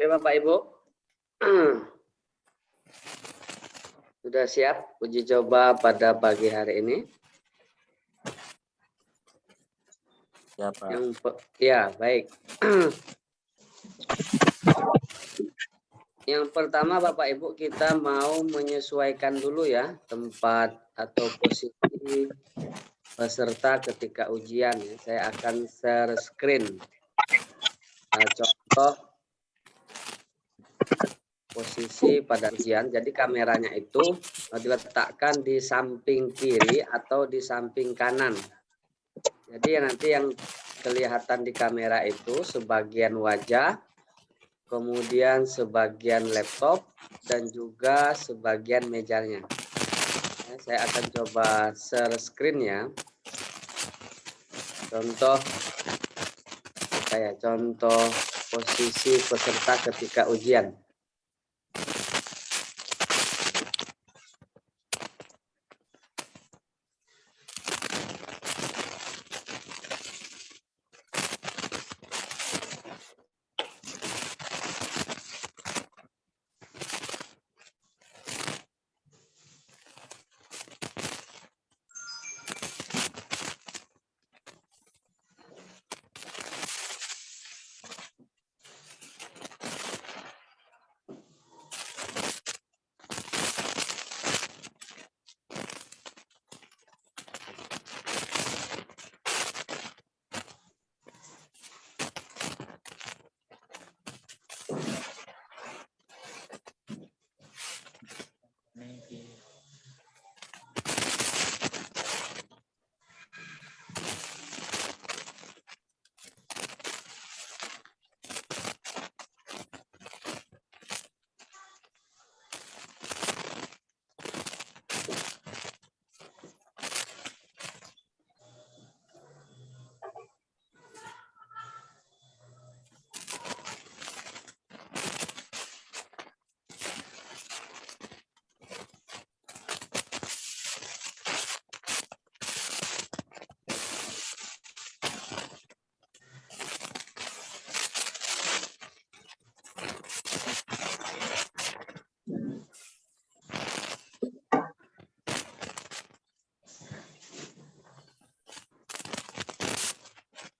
Oke Bapak Ibu, sudah siap uji coba pada pagi hari ini? Ya, Pak. Ya, baik. Yang pertama Bapak Ibu, kita mau menyesuaikan dulu ya tempat atau posisi peserta ketika ujian. Saya akan share screen. Nah, contoh posisi pada ujian. Jadi kameranya itu diletakkan di samping kiri atau di samping kanan. Jadi nanti yang kelihatan di kamera itu sebagian wajah, kemudian sebagian laptop, dan juga sebagian mejanya. Saya akan coba share screen ya. Contoh posisi peserta ketika ujian.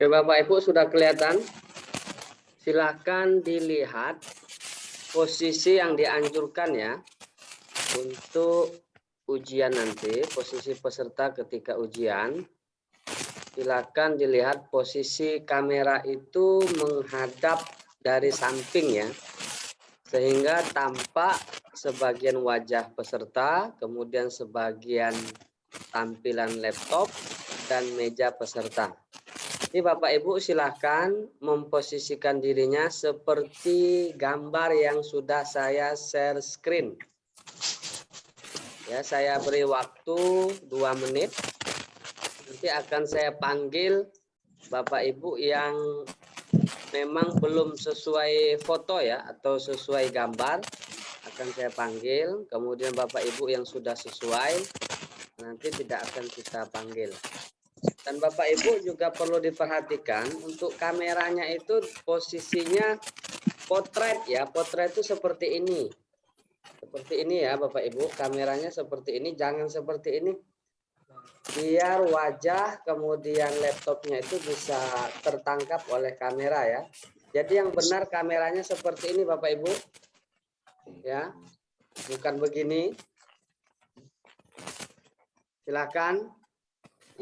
Oke, Bapak Ibu sudah kelihatan? Silakan dilihat posisi yang dianjurkan ya untuk ujian nanti, posisi peserta ketika ujian. Silakan dilihat posisi kamera itu menghadap dari samping ya, sehingga tampak sebagian wajah peserta, kemudian sebagian tampilan laptop dan meja peserta. Jadi Bapak Ibu silahkan memposisikan dirinya seperti gambar yang sudah saya share screen. Ya, saya beri waktu 2 menit. Nanti akan saya panggil Bapak Ibu yang memang belum sesuai foto ya atau sesuai gambar, akan saya panggil. Kemudian Bapak Ibu yang sudah sesuai nanti tidak akan kita panggil. Dan Bapak Ibu juga perlu diperhatikan untuk kameranya itu posisinya potret ya. Potret itu seperti ini. Seperti ini ya Bapak Ibu. Kameranya seperti ini. Jangan seperti ini. Biar wajah kemudian laptopnya itu bisa tertangkap oleh kamera ya. Jadi yang benar kameranya seperti ini Bapak Ibu. Ya. Bukan begini. Silakan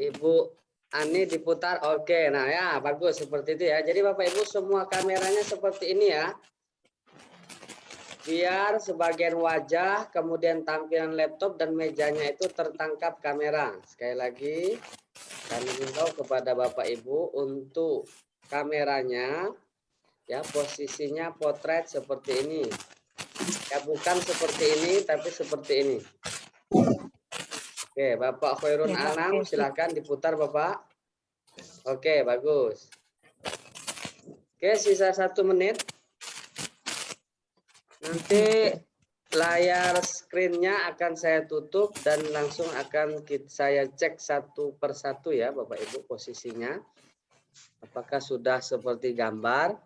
Ibu Ani diputar. Oke, nah ya bagus seperti itu ya. Jadi Bapak Ibu semua kameranya seperti ini ya. Biar sebagian wajah, kemudian tampilan laptop dan mejanya itu tertangkap kamera. Sekali lagi kami himbau kepada Bapak Ibu untuk kameranya ya posisinya potret seperti ini. Ya bukan seperti ini tapi seperti ini. Oke, Bapak Khairun Anam, silakan diputar Bapak. Oke, bagus. Oke, sisa 1 menit. Nanti layar screen-nya akan saya tutup dan langsung akan saya cek satu persatu ya Bapak Ibu posisinya. Apakah sudah seperti gambar?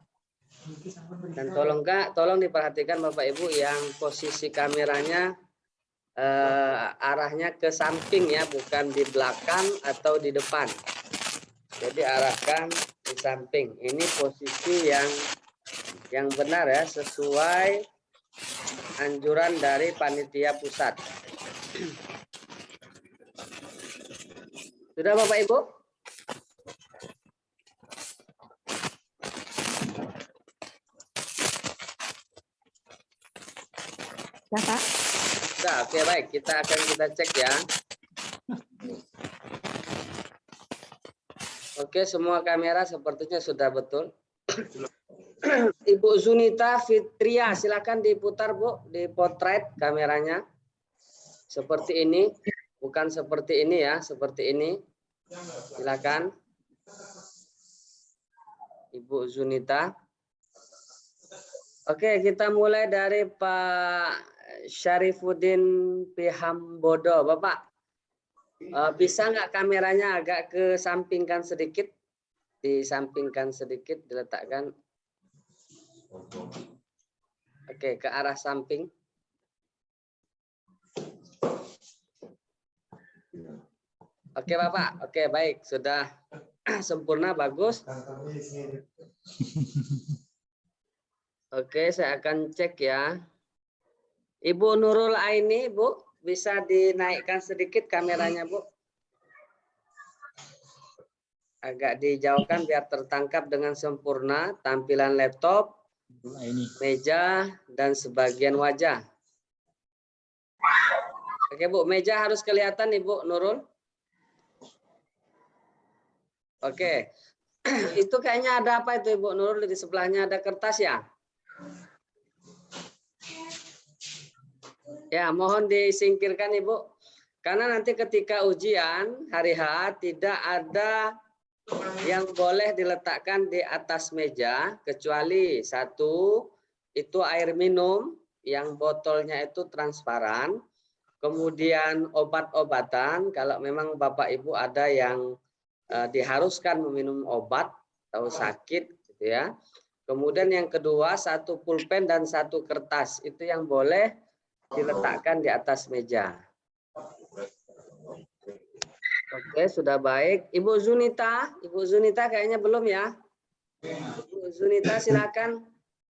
Dan tolong diperhatikan Bapak Ibu yang posisi kameranya arahnya ke samping ya, bukan di belakang atau di depan. Jadi arahkan di samping. Ini posisi yang benar ya, sesuai anjuran dari panitia pusat. Sudah Bapak Ibu? Ya, Pak. Sudah, oke baik. Kita cek ya. Oke, semua kamera sepertinya sudah betul. Ibu Zunita Fitria, silakan diputar Bu, di potret kameranya. Seperti ini, bukan seperti ini ya, seperti ini. Silakan. Ibu Zunita. Oke, kita mulai dari Pak Syarifuddin Pihambodo. Bapak, bisa nggak kameranya agak kesampingkan sedikit? Disampingkan sedikit, diletakkan. Oke, ke arah samping. Oke, Bapak. Oke, baik. Sudah sempurna, bagus. Oke, saya akan cek ya. Ibu Nurul Aini, Bu, bisa dinaikkan sedikit kameranya, Bu. Agak dijauhkan biar tertangkap dengan sempurna tampilan laptop, meja, dan sebagian wajah. Oke, Bu, meja harus kelihatan, Ibu Nurul. Oke. Itu kayaknya ada apa itu, Ibu Nurul? Di sebelahnya ada kertas ya? Ya, mohon disingkirkan Ibu. Karena nanti ketika ujian hari H tidak ada yang boleh diletakkan di atas meja kecuali satu itu air minum yang botolnya itu transparan, kemudian obat-obatan kalau memang Bapak Ibu ada yang diharuskan meminum obat atau sakit gitu ya. Kemudian yang kedua satu pulpen dan satu kertas itu yang boleh diletakkan di atas meja. Oke, sudah baik. Ibu Zunita kayaknya belum ya. Ibu Zunita silakan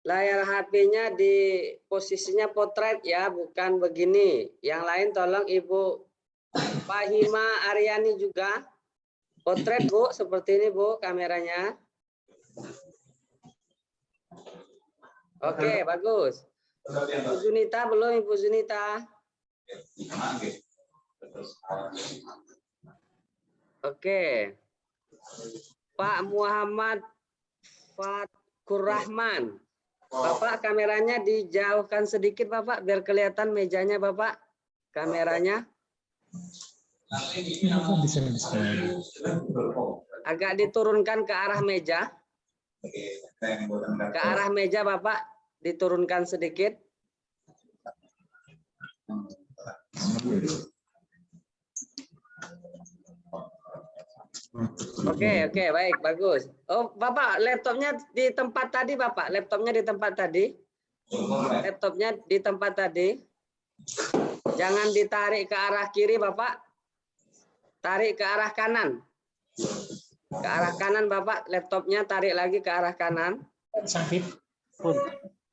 layar HP-nya di posisinya potret ya, bukan begini. Yang lain tolong Ibu Fahima Aryani juga. Potret Bu, seperti ini Bu kameranya. Oke, bagus. Ibu Zunita belum, Ibu Zunita. Oke. Pak Muhammad Fatkur Rahman. Bapak kameranya dijauhkan sedikit Bapak biar kelihatan mejanya Bapak. Kameranya. Agak diturunkan ke arah meja. Ke arah meja Bapak diturunkan sedikit. Oke, baik, bagus. Oh, Bapak, laptopnya di tempat tadi, Bapak. Laptopnya di tempat tadi. Laptopnya di tempat tadi. Jangan ditarik ke arah kiri, Bapak. Tarik ke arah kanan. Ke arah kanan, Bapak. Laptopnya tarik lagi ke arah kanan.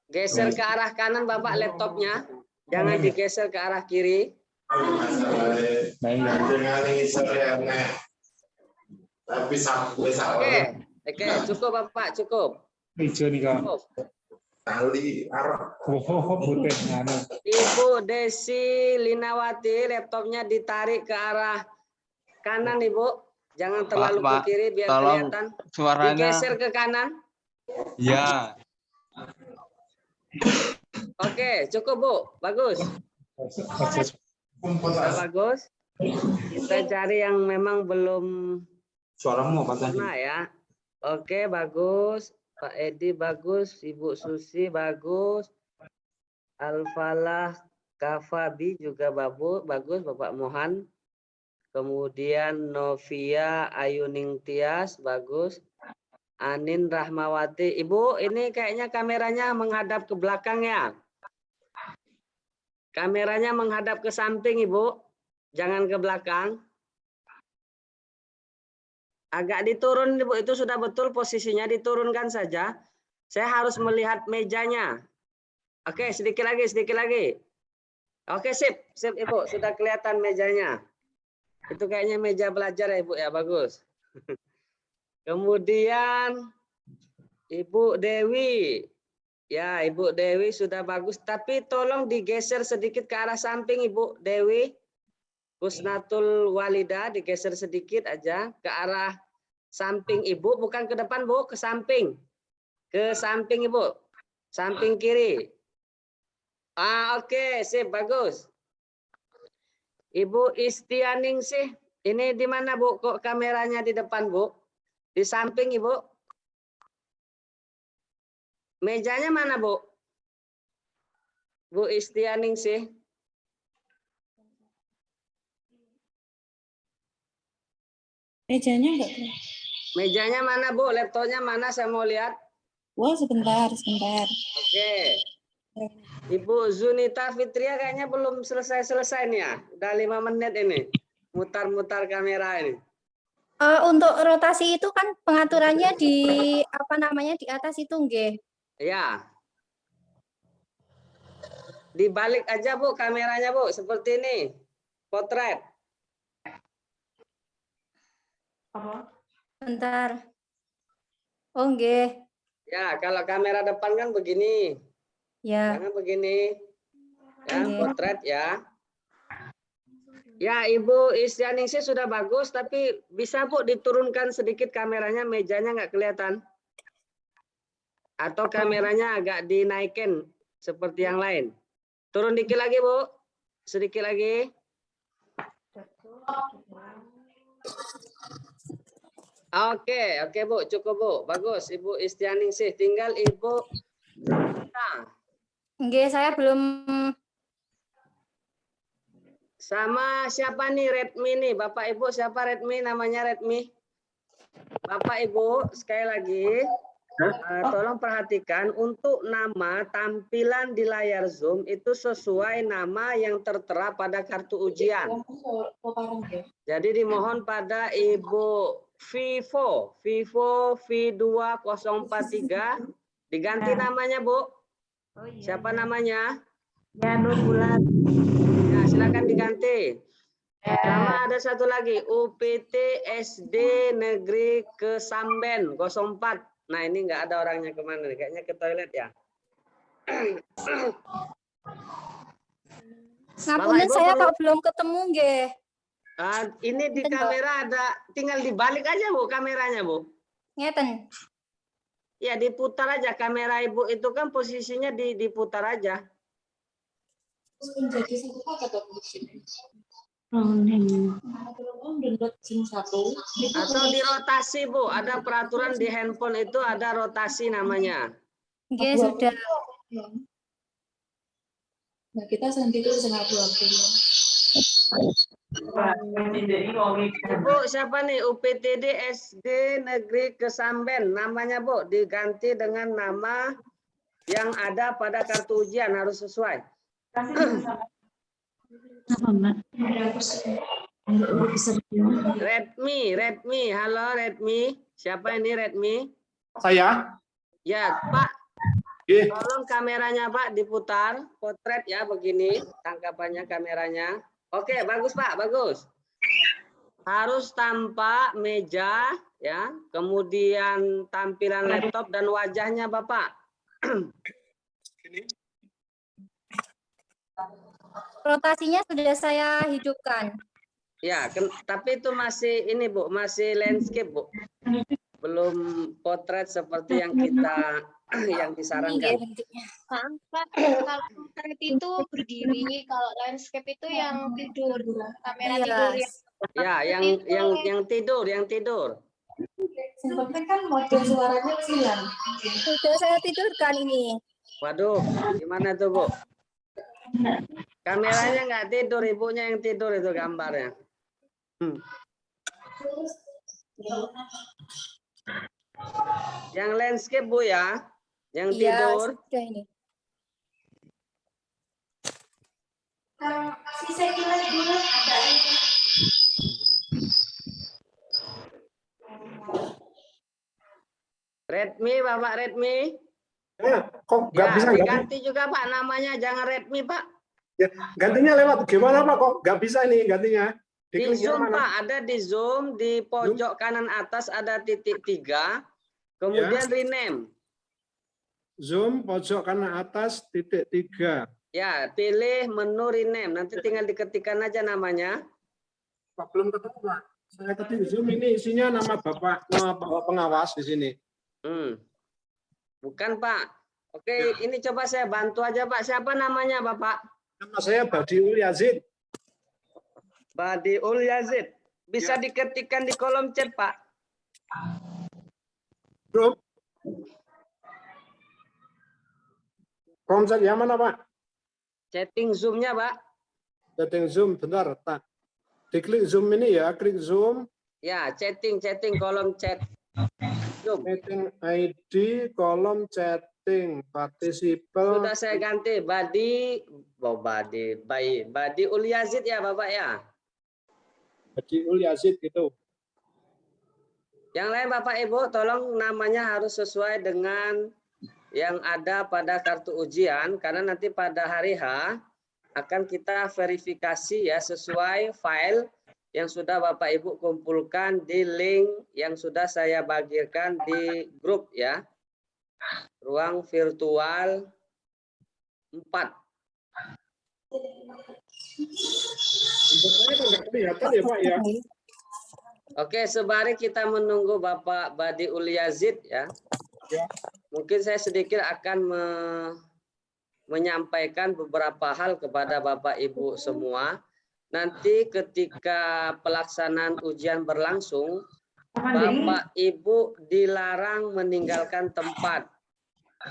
Geser ke arah kanan, Bapak, laptopnya. Jangan digeser ke arah kiri. Oke, cukup Bapak, cukup. Ibu Desi Linawati, laptopnya ditarik ke arah kanan, Ibu. Jangan terlalu ke kiri biar kelihatan. Suaranya digeser ke kanan. Ya. Oke, cukup Bu, bagus. Bagus. Kita cari yang memang belum. Suaramu apa tadi? Nah ya. Oke, bagus. Pak Edi bagus, Ibu Susi bagus. Al-Falah Kafabi juga bagus, Bapak Mohan. Kemudian Novia Ayuning Tias bagus. Anin Rahmawati. Ibu, ini kayaknya kameranya menghadap ke belakang ya. Kameranya menghadap ke samping, Ibu. Jangan ke belakang. Agak diturun, Ibu. Itu sudah betul posisinya. Diturunkan saja. Saya harus melihat mejanya. Oke, sedikit lagi, sedikit lagi. Oke, sip. Sip, Ibu. Sudah kelihatan mejanya. Itu kayaknya meja belajar ya, Ibu ya. Bagus. Kemudian Ibu Dewi. Ya, Ibu Dewi sudah bagus. Tapi tolong digeser sedikit ke arah samping, Ibu Dewi. Husnatul Walida digeser sedikit aja ke arah samping Ibu. Bukan ke depan, Bu. Ke samping. Ke samping, Ibu. Samping kiri. Oke. Sip. Bagus. Ibu Istianing sih. Ini di mana, Bu? Kok kameranya di depan, Bu? Di samping, Ibu. Mejanya mana, Bu? Bu Istianing sih. Mejanya enggak tuh. Mejanya mana, Bu? Laptopnya mana? Saya mau lihat. Wah, sebentar, sebentar. Oke. Ibu Zunita Fitria kayaknya belum selesai-selesai nih ya. Udah 5 menit ini. Mutar-mutar kamera ini. Untuk rotasi itu kan pengaturannya di apa namanya di atas itu nggih. Ya. Dibalik aja, Bu, kameranya, Bu. Seperti ini. Potret. Bentar. Oh nggih. Ya, kalau kamera depan kan begini. Ya. Jangan begini. Ya, Oke. potret ya. Ya, Ibu Istianingsih sudah bagus, tapi bisa, Bu, diturunkan sedikit kameranya, mejanya nggak kelihatan. Atau kameranya agak dinaikin seperti yang lain. Turun dikit lagi, Bu. Sedikit lagi. Oke, Bu, cukup, Bu. Bagus, Ibu Istianingsih. Tinggal Ibu. Nah, Nggih, saya belum. sama siapa nih Redmi nih? Bapak Ibu siapa Redmi? Namanya Redmi. Bapak Ibu sekali lagi tolong perhatikan untuk nama tampilan di layar Zoom itu sesuai nama yang tertera pada kartu ujian. Jadi dimohon pada Ibu Vivo V2043 diganti namanya, Bu. Siapa namanya? Ya, Nur Bulan. Nah, silakan diganti. Sama ada satu lagi, UPT SD Negeri Kesamben 04. Nah, ini nggak ada orangnya kemana nih? Kayaknya ke toilet ya. Ngapunten Ibu saya perlu- kok belum ketemu nggih. Ini di Bentar, kamera ada, tinggal dibalik aja, Bu, kameranya, Bu. Ngeten. Ya, diputar aja kamera Ibu itu kan posisinya diputar aja. Menjadi satu paket Atau dirotasi, Bu. Ada peraturan di handphone itu ada rotasi namanya. Nggih, sudah. Nah, kita nanti itu setengah 20. Ibu siapa nih? UPTD SD Negeri Kesamben. Namanya, Bu, diganti dengan nama yang ada pada kartu ujian, harus sesuai. Redmi. Halo Redmi. Siapa ini Redmi? Saya? Ya, Pak. Oke. Tolong kameranya, Pak, diputar. Potret ya, begini. Tangkapannya kameranya. Oke, bagus, Pak. Bagus. Harus tampak meja, ya. Kemudian tampilan laptop dan wajahnya, Bapak. Rotasinya sudah saya hidupkan. Ya, tapi itu masih ini, Bu, masih landscape, Bu. Belum potret seperti yang kita yang Ini disarankan. nggih bentuknya. Pak, kalau portrait itu berdiri, kalau landscape itu yang tidur, kamera Iya. tidur ya. Ya, yang tidur. Yang penting kan model suaranya hilang. Sudah saya tidurkan ini. Waduh, gimana tuh, Bu? Kameranya nggak tidur, ibunya yang tidur itu gambarnya. Yang landscape Bu ya, yang Iya, tidur. sudah ini. Si sekilas dulu ada. Redmi, Bapak Redmi. Kok nggak Ya, bisa ganti? diganti juga Pak namanya, jangan Redmi Pak. Ya, gantinya lewat gimana Pak? Kok nggak bisa ini gantinya? Di Diklik yang Zoom mana? Pak, ada di Zoom di pojok kanan atas ada titik 3, kemudian rename. Zoom pojok kanan atas titik 3. Ya, pilih menu rename. Nanti tinggal diketikkan aja namanya. Pak belum ketemu Pak. Saya ketik Zoom ini isinya nama Bapak pengawas di sini. Bukan Pak. Oke, ini coba saya bantu aja Pak. Siapa namanya Bapak? Nama saya Badiul Yazid. Badiul Yazid. Bisa diketikkan di kolom chat Pak. Bro. Konsep yang mana Pak? Chatting Zoom-nya Pak. Setting Zoom, bentar. Tak. Diklik Zoom ini ya, klik Zoom. Ya, chatting kolom chat. Zoom. Meeting ID, kolom chatting, participle. Sudah saya ganti Badiul Yazid ya Bapak ya. Badiul Yazid gitu. Yang lain Bapak Ibu tolong namanya harus sesuai dengan yang ada pada kartu ujian karena nanti pada hari H akan kita verifikasi ya sesuai file yang sudah Bapak Ibu kumpulkan di link yang sudah saya bagikan di grup ya. Ruang virtual 4. Oke, sembari kita menunggu Bapak Badiul Yazid ya. Mungkin saya sedikit akan menyampaikan beberapa hal kepada Bapak Ibu semua. Nanti ketika pelaksanaan ujian berlangsung, Bapak Ibu dilarang meninggalkan tempat.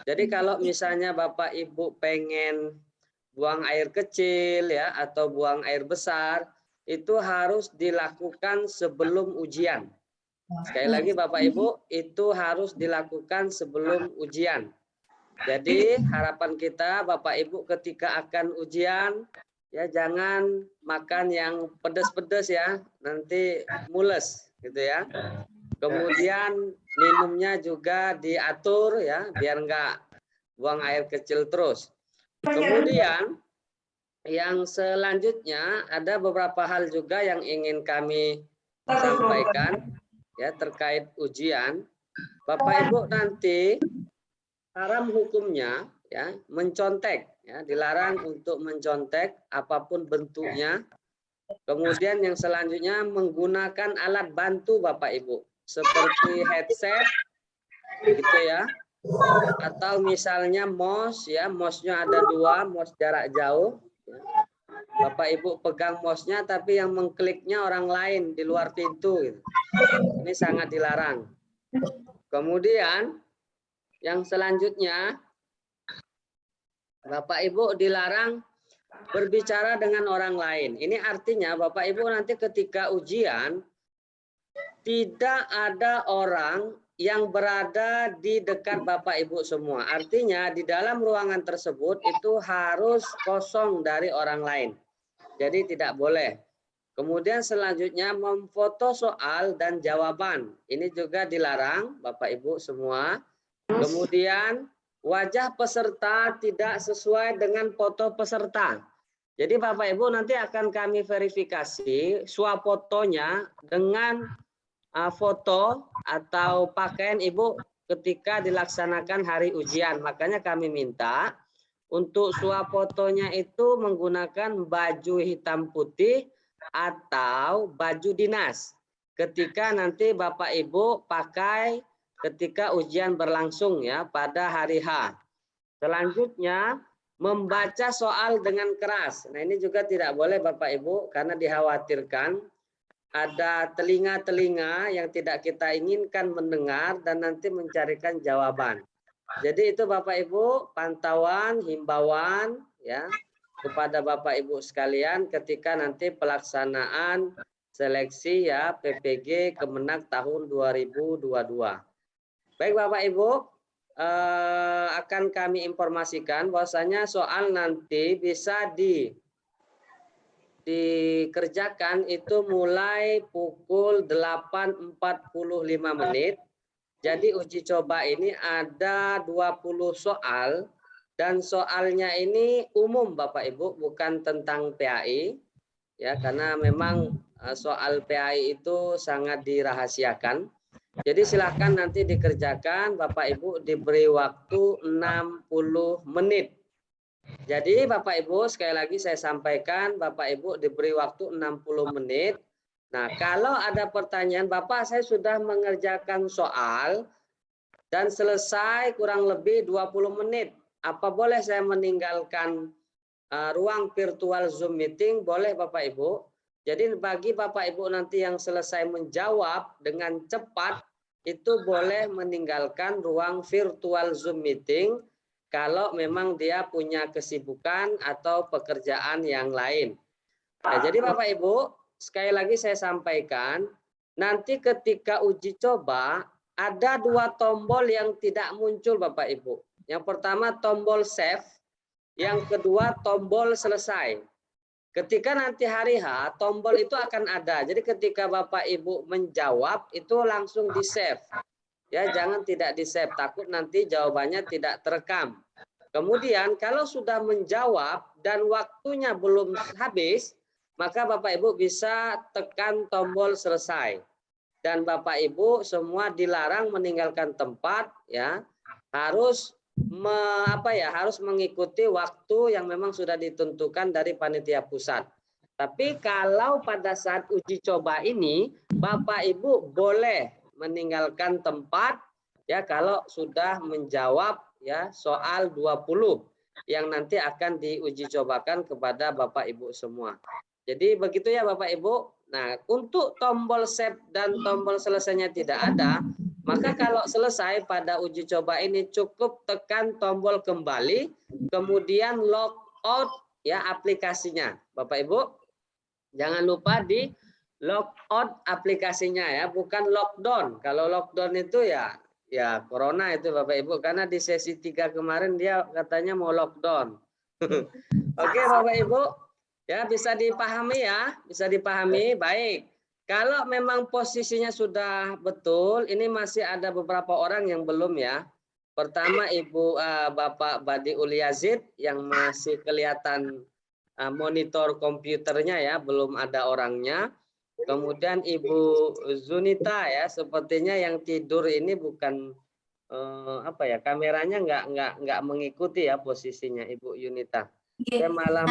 Jadi kalau misalnya Bapak Ibu pengen buang air kecil ya atau buang air besar, itu harus dilakukan sebelum ujian. Sekali lagi Bapak Ibu, itu harus dilakukan sebelum ujian. Jadi harapan kita Bapak Ibu ketika akan ujian, ya jangan makan yang pedas-pedas ya, nanti mules gitu ya. Kemudian minumnya juga diatur ya, biar enggak buang air kecil terus. Kemudian yang selanjutnya ada beberapa hal juga yang ingin kami sampaikan ya terkait ujian. Bapak Ibu nanti haram hukumnya ya mencontek ya, dilarang untuk mencontek apapun bentuknya. Kemudian yang selanjutnya menggunakan alat bantu Bapak Ibu seperti headset gitu ya, atau misalnya mouse ya, mouse-nya ada 2, mouse jarak jauh ya. Bapak Ibu pegang mouse-nya tapi yang mengkliknya orang lain di luar pintu gitu. Ini sangat dilarang. Kemudian yang selanjutnya Bapak Ibu dilarang berbicara dengan orang lain. Ini artinya Bapak Ibu nanti ketika ujian tidak ada orang yang berada di dekat Bapak Ibu semua. Artinya di dalam ruangan tersebut itu harus kosong dari orang lain. Jadi tidak boleh. Kemudian selanjutnya memfoto soal dan jawaban. Ini juga dilarang Bapak Ibu semua. Kemudian wajah peserta tidak sesuai dengan foto peserta. Jadi Bapak Ibu nanti akan kami verifikasi swafotonya dengan foto atau pakaian Ibu ketika dilaksanakan hari ujian. Makanya kami minta untuk swafotonya itu menggunakan baju hitam putih atau baju dinas ketika nanti Bapak Ibu pakai ketika ujian berlangsung ya pada hari H. Selanjutnya membaca soal dengan keras. Nah ini juga tidak boleh Bapak Ibu karena dikhawatirkan ada telinga-telinga yang tidak kita inginkan mendengar dan nanti mencarikan jawaban. Jadi itu Bapak Ibu pantauan, himbauan ya kepada Bapak Ibu sekalian ketika nanti pelaksanaan seleksi ya PPG Kemenak tahun 2022. Baik Bapak Ibu, akan kami informasikan bahwasanya soal nanti bisa dikerjakan itu mulai pukul 8.45 menit. Jadi uji coba ini ada 20 soal dan soalnya ini umum Bapak Ibu, bukan tentang PAI ya, karena memang soal PAI itu sangat dirahasiakan. Jadi silakan nanti dikerjakan, Bapak Ibu diberi waktu 60 menit. Jadi Bapak Ibu sekali lagi saya sampaikan, Bapak Ibu diberi waktu 60 menit. Nah, kalau ada pertanyaan, Bapak saya sudah mengerjakan soal dan selesai kurang lebih 20 menit. Apa boleh saya meninggalkan ruang virtual Zoom meeting? Boleh Bapak Ibu. Jadi bagi Bapak Ibu nanti yang selesai menjawab dengan cepat, itu boleh meninggalkan ruang virtual Zoom meeting kalau memang dia punya kesibukan atau pekerjaan yang lain. Nah, jadi Bapak Ibu, sekali lagi saya sampaikan, nanti ketika uji coba ada 2 tombol yang tidak muncul Bapak Ibu. Yang pertama tombol save, yang kedua tombol selesai. Ketika nanti hari H, tombol itu akan ada. Jadi ketika Bapak Ibu menjawab itu langsung di-save. Ya, jangan tidak di-save, takut nanti jawabannya tidak terekam. Kemudian kalau sudah menjawab dan waktunya belum habis, maka Bapak Ibu bisa tekan tombol selesai. Dan Bapak Ibu semua dilarang meninggalkan tempat ya. Harus harus mengikuti waktu yang memang sudah ditentukan dari panitia pusat. Tapi kalau pada saat uji coba ini Bapak Ibu boleh meninggalkan tempat ya kalau sudah menjawab ya soal 20 yang nanti akan diuji cobakan kepada Bapak Ibu semua. Jadi begitu ya Bapak Ibu. Nah, untuk tombol save dan tombol selesainya tidak ada, maka kalau selesai pada uji coba ini cukup tekan tombol kembali, kemudian log out ya aplikasinya. Bapak Ibu, jangan lupa di log out aplikasinya ya, bukan lockdown. Kalau lockdown itu ya corona itu Bapak Ibu, karena di sesi 3 kemarin dia katanya mau lockdown. Oke Bapak Ibu, ya bisa dipahami ya, bisa dipahami. Baik, kalau memang posisinya sudah betul, ini masih ada beberapa orang yang belum ya. Pertama Bapak Badi Ulyazid yang masih kelihatan monitor komputernya ya, belum ada orangnya. Kemudian Ibu Zunita ya, sepertinya yang tidur ini bukan kameranya nggak mengikuti ya posisinya Ibu Yunita. Saya malah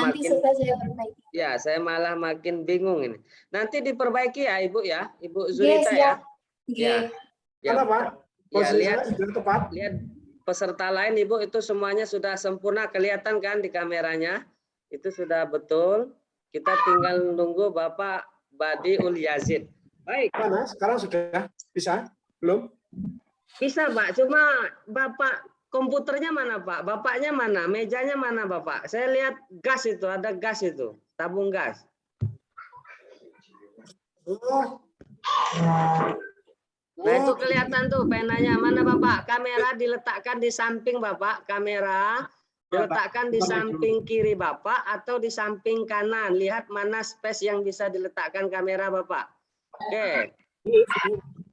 saya malah makin bingung ini. Nanti diperbaiki ya Ibu ya, Ibu Zunita ya. Ya. Kenapa? Ya, tepat. Lihat peserta lain Ibu itu semuanya sudah sempurna, kelihatan kan di kameranya. Itu sudah betul. Kita tinggal nunggu Bapak Badi Ulyazid. Baik. Mana? Sekarang sudah bisa? Belum? Bisa Pak, cuma Bapak komputernya mana Pak? Bapaknya mana? Mejanya mana Bapak? Saya lihat gas itu, ada gas itu, tabung gas. Nah itu kelihatan tuh penanya. Mana Bapak? Kamera diletakkan di samping Bapak. Kamera diletakkan di samping kiri Bapak atau di samping kanan. Lihat mana space yang bisa diletakkan kamera Bapak. Oke.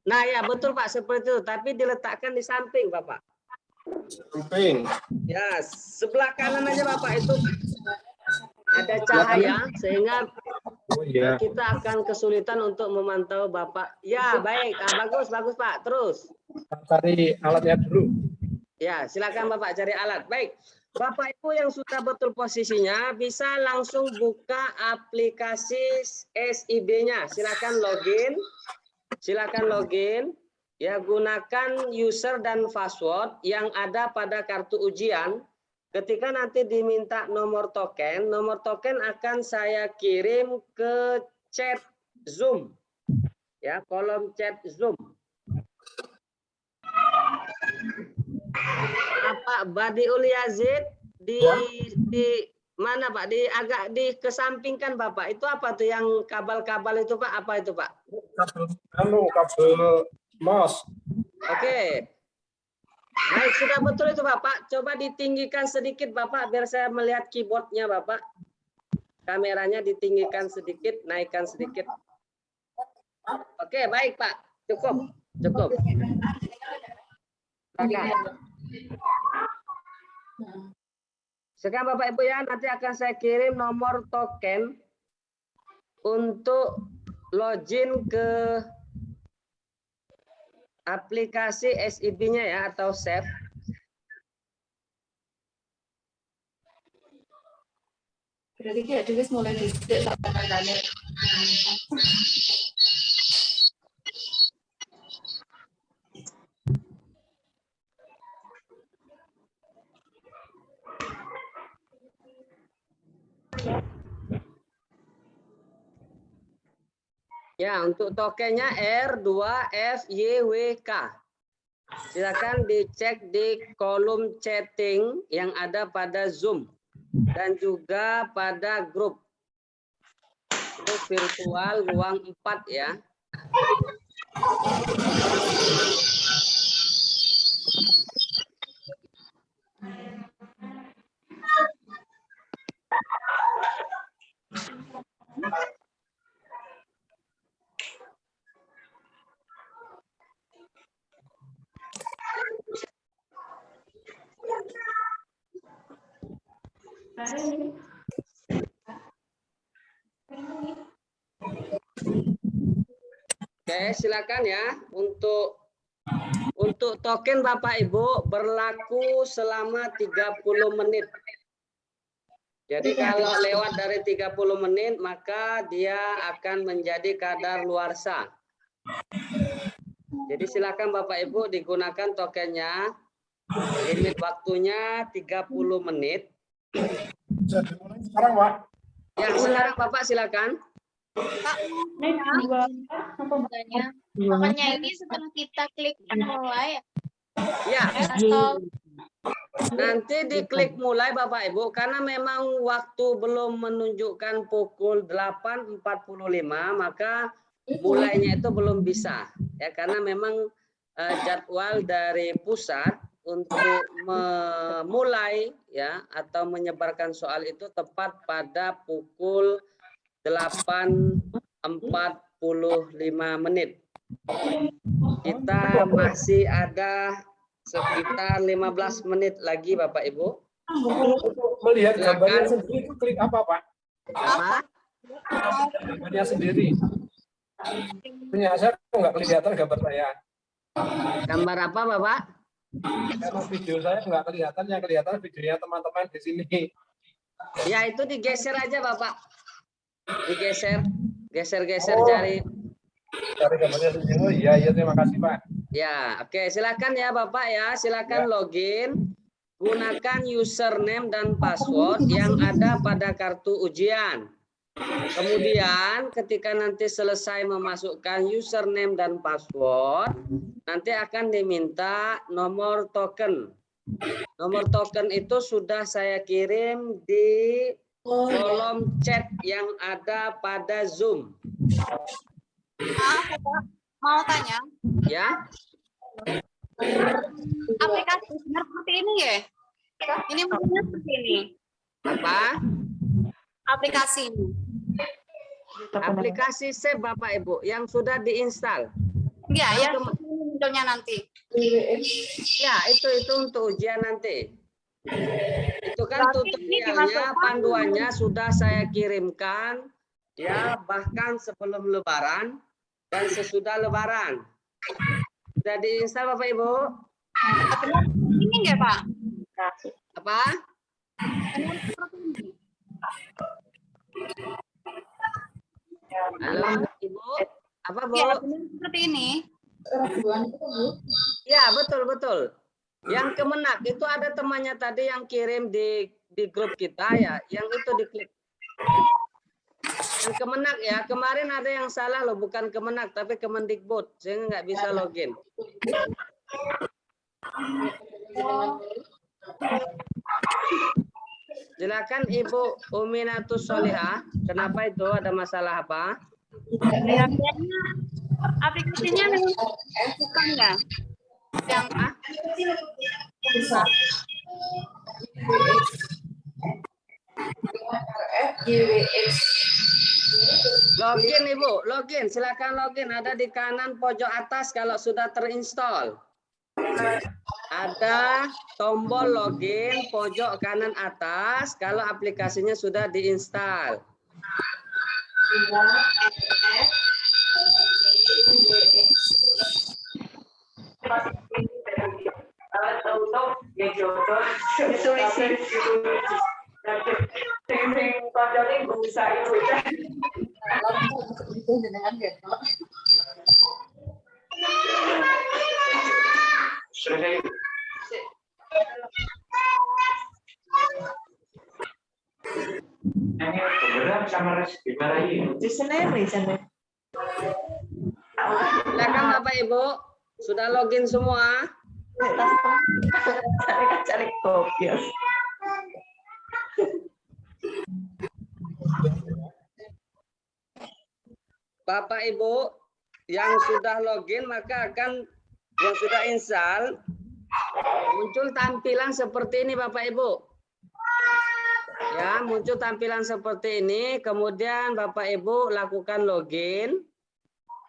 Nah ya betul Pak, seperti itu. Tapi diletakkan di samping Bapak. Samping. Ya, sebelah kanan aja Bapak, itu ada cahaya sehingga kita akan kesulitan untuk memantau Bapak. Ya, baik. Bagus Pak. Terus. Cari alatnya dulu. Ya, silakan Bapak cari alat. Baik. Bapak Ibu yang sudah betul posisinya bisa langsung buka aplikasi SIB-nya. Silakan login. Ya, gunakan user dan password yang ada pada kartu ujian. Ketika nanti diminta nomor token akan saya kirim ke chat Zoom. Ya, kolom chat Zoom. Pak Badi Ulyazid di mana Pak? Agak dikesampingkan Bapak. Itu apa tuh yang kabel-kabel itu Pak? Apa itu Pak? Kabel mouse. Oke. Baik, sudah betul itu Bapak. Coba ditinggikan sedikit Bapak, biar saya melihat keyboardnya Bapak. Kameranya ditinggikan sedikit, naikkan sedikit. Oke, baik Pak. Cukup. Cukup. Sekarang Bapak Ibu ya, nanti akan saya kirim nomor token untuk login ke aplikasi SIB-nya ya, atau SAFE. Berarti kayak dulu mulai disidik tak tanda. Ya, untuk tokennya R2FYWK. Silakan dicek di kolom chatting yang ada pada Zoom dan juga pada grup virtual ruang 4 ya. Oke, silakan ya. Untuk token Bapak Ibu berlaku selama 30 menit. Jadi kalau lewat dari 30 menit maka dia akan menjadi kadar luarsa. Jadi silakan Bapak Ibu digunakan tokennya. Limit waktunya 30 menit. Bisa dimulai sekarang, Pak. Ya, sekarang Bapak silakan. Tokennya ini setelah kita klik mulai Ya, atau nanti diklik mulai Bapak Ibu karena memang waktu belum menunjukkan pukul 8.45 maka mulainya itu belum bisa ya, karena memang jadwal dari pusat untuk memulai ya atau menyebarkan soal itu tepat pada pukul 8.45 menit. Kita masih ada sekitar 15 menit lagi Bapak Ibu. Melihat Silakan. gambarnya sendiri itu klik apa, Pak? Apa? Gambarnya sendiri. Punya saya kok nggak kelihatan gambar saya. Gambar apa Bapak? Karena video saya nggak kelihatan, yang kelihatan videonya teman-teman di sini. Ya itu digeser aja Bapak. Digeser. Geser-geser jari. Cari gambarnya sendiri. Oh iya, terima kasih Pak. Ya, oke, silakan ya Bapak ya, silakan login, gunakan username dan password yang ada pada kartu ujian. Kemudian ketika nanti selesai memasukkan username dan password, nanti akan diminta nomor token. Nomor token itu sudah saya kirim di kolom chat yang ada pada Zoom. Mau tanya, Ya. aplikasi seperti ini ya? Ini maksudnya seperti ini. Apa? Aplikasi ini. Aplikasi SAFE Bapak Ibu yang sudah diinstal. Ya, ya munculnya nanti. Ya, itu untuk ujian nanti. Itu kan Berarti ini tutorialnya, dimasukkan. panduannya sudah saya kirimkan ya, bahkan sebelum Lebaran dan sesudah Lebaran. Sudah diinstal Bapak Ibu? Ini enggak, Pak? Apa? Halo Ibu, apa Bu? Ya, benar seperti ini. Ya, betul. Yang Kemenak itu ada temannya tadi yang kirim di grup kita ya, yang itu diklik. Yang Kemenak ya, kemarin ada yang salah loh, bukan Kemenak tapi Kemendikbud, sehingga nggak bisa login. Silakan Ibu Uminatus Solihah, kenapa itu, ada masalah apa? Ya, kayaknya aplikasinya memang bukan ya? Yang A. Login Ibu, login. Silakan login. Ada di kanan pojok atas kalau sudah terinstall. Ada tombol login pojok kanan atas kalau aplikasinya sudah diinstal. Silakan Bapak Ibu, sudah login semua? Bapak Ibu yang sudah login maka akan yang sudah install muncul tampilan seperti ini Bapak Ibu. Ya, muncul tampilan seperti ini, kemudian Bapak Ibu lakukan login.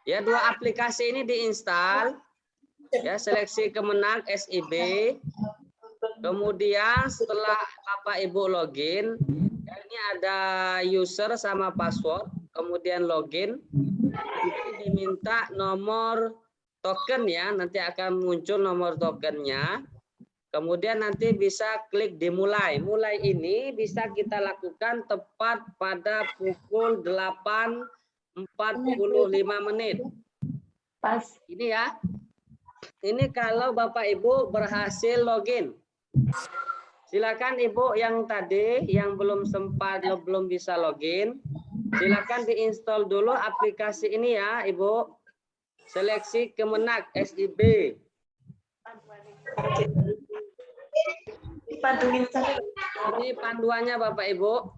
Ya, dua aplikasi ini diinstal. Ya, seleksi Kemenang SIB. Kemudian setelah Bapak Ibu login, ya, ini ada user sama password, kemudian login. Nanti diminta nomor token ya, nanti akan muncul nomor tokennya. Kemudian nanti bisa klik dimulai. Mulai ini bisa kita lakukan tepat pada pukul 8.45 menit. Pas. Ini ya. Ini kalau Bapak Ibu berhasil login. Silakan Ibu yang tadi yang belum bisa login, silakan diinstal dulu aplikasi ini ya, Ibu. Seleksi Kemenang SIB. Ini panduannya Bapak Ibu.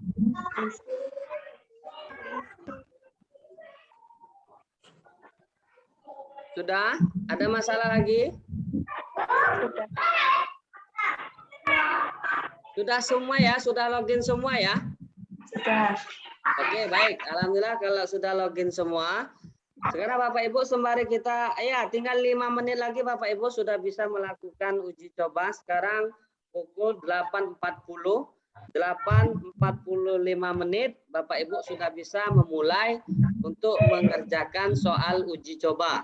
Sudah? Ada masalah lagi? Sudah semua ya? Sudah login semua ya? Sudah. Oke, baik. Alhamdulillah kalau sudah login semua. Sekarang Bapak Ibu sembari kita, ya tinggal 5 menit lagi Bapak Ibu sudah bisa melakukan uji coba. Sekarang pukul 8.40, 8.45 menit Bapak Ibu sudah bisa memulai untuk mengerjakan soal uji coba.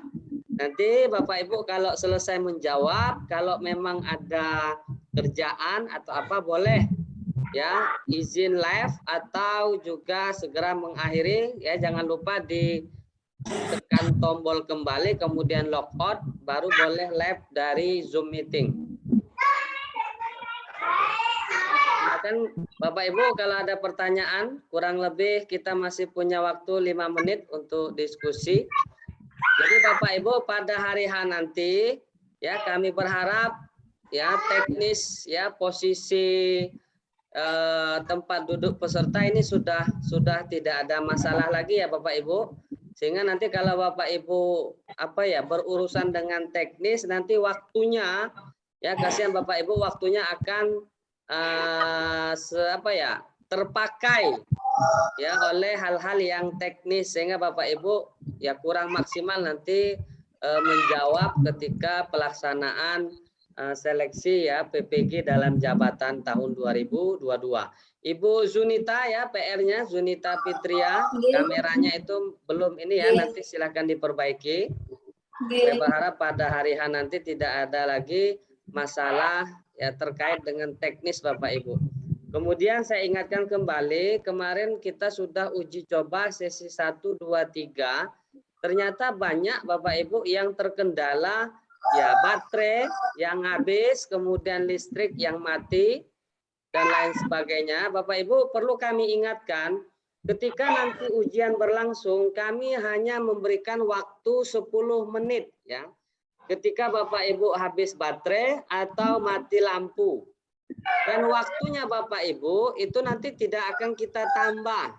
Nanti Bapak Ibu kalau selesai menjawab, kalau memang ada kerjaan atau apa boleh ya izin live atau juga segera mengakhiri ya, jangan lupa tekan tombol kembali kemudian logout baru boleh live dari Zoom meeting. Kan Bapak Ibu kalau ada pertanyaan, kurang lebih kita masih punya waktu 5 menit untuk diskusi. Jadi Bapak Ibu pada hari H nanti ya kami berharap ya teknis ya posisi tempat duduk peserta ini sudah tidak ada masalah lagi ya Bapak Ibu. Sehingga nanti kalau Bapak Ibu berurusan dengan teknis nanti waktunya ya kasihan Bapak Ibu waktunya akan terpakai ya oleh hal-hal yang teknis sehingga Bapak Ibu ya kurang maksimal nanti menjawab ketika pelaksanaan seleksi ya PPG dalam jabatan tahun 2022. Ibu Zunita ya PR-nya Zunita Fitria, kameranya itu belum ini ya, nanti silakan diperbaiki. Saya berharap pada hari H nanti tidak ada lagi masalah ya terkait dengan teknis Bapak Ibu. Kemudian saya ingatkan kembali, kemarin kita sudah uji coba sesi 1, 2, 3. Ternyata banyak Bapak Ibu yang terkendala ya baterai yang habis, kemudian listrik yang mati, dan lain sebagainya. Bapak Ibu perlu kami ingatkan, ketika nanti ujian berlangsung, kami hanya memberikan waktu 10 menit. Ya. Ketika Bapak Ibu habis baterai atau mati lampu. Dan waktunya Bapak Ibu itu nanti tidak akan kita tambah.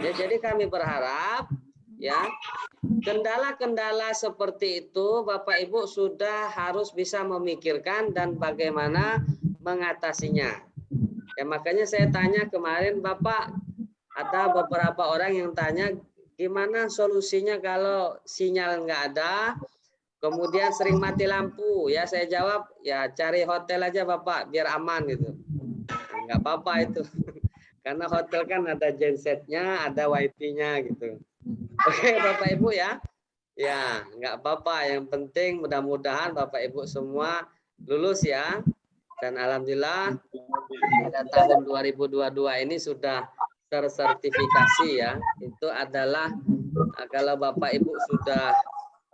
Ya, jadi kami berharap ya. Kendala-kendala seperti itu Bapak Ibu sudah harus bisa memikirkan dan bagaimana mengatasinya. Ya, makanya saya tanya kemarin Bapak, ada beberapa orang yang tanya gimana solusinya kalau sinyal nggak ada, kemudian sering mati lampu. Ya saya jawab, ya cari hotel aja Bapak biar aman gitu. Nah, nggak apa-apa itu. Karena hotel kan ada gensetnya, ada wifi-nya gitu. Oke Bapak Ibu ya. Ya, nggak apa-apa. Yang penting mudah-mudahan Bapak Ibu semua lulus ya. Dan alhamdulillah pada tahun 2022 ini sudah tersertifikasi ya. Itu adalah kalau Bapak Ibu sudah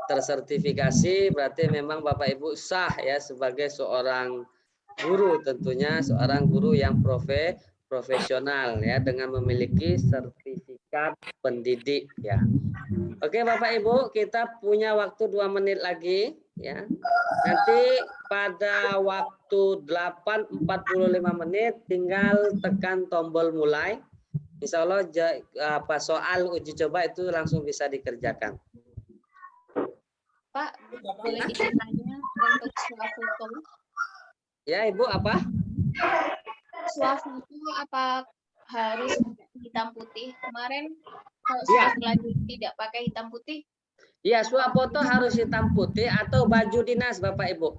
tersertifikasi berarti memang Bapak Ibu sah ya sebagai seorang guru, tentunya seorang guru yang profesional ya dengan memiliki sertifikat pendidik ya. Oke Bapak Ibu, kita punya waktu 2 menit lagi ya. Nanti pada waktu 8.45 menit tinggal tekan tombol mulai. Insya Allah soal uji coba itu langsung bisa dikerjakan. Pak, boleh izin tanya untuk swafoto? Ya Ibu apa? Swafoto apa harus hitam putih? Kemarin kalau Ya. sudah terlanjur tidak pakai hitam putih, Ya, swafoto harus hitam putih atau baju dinas Bapak Ibu.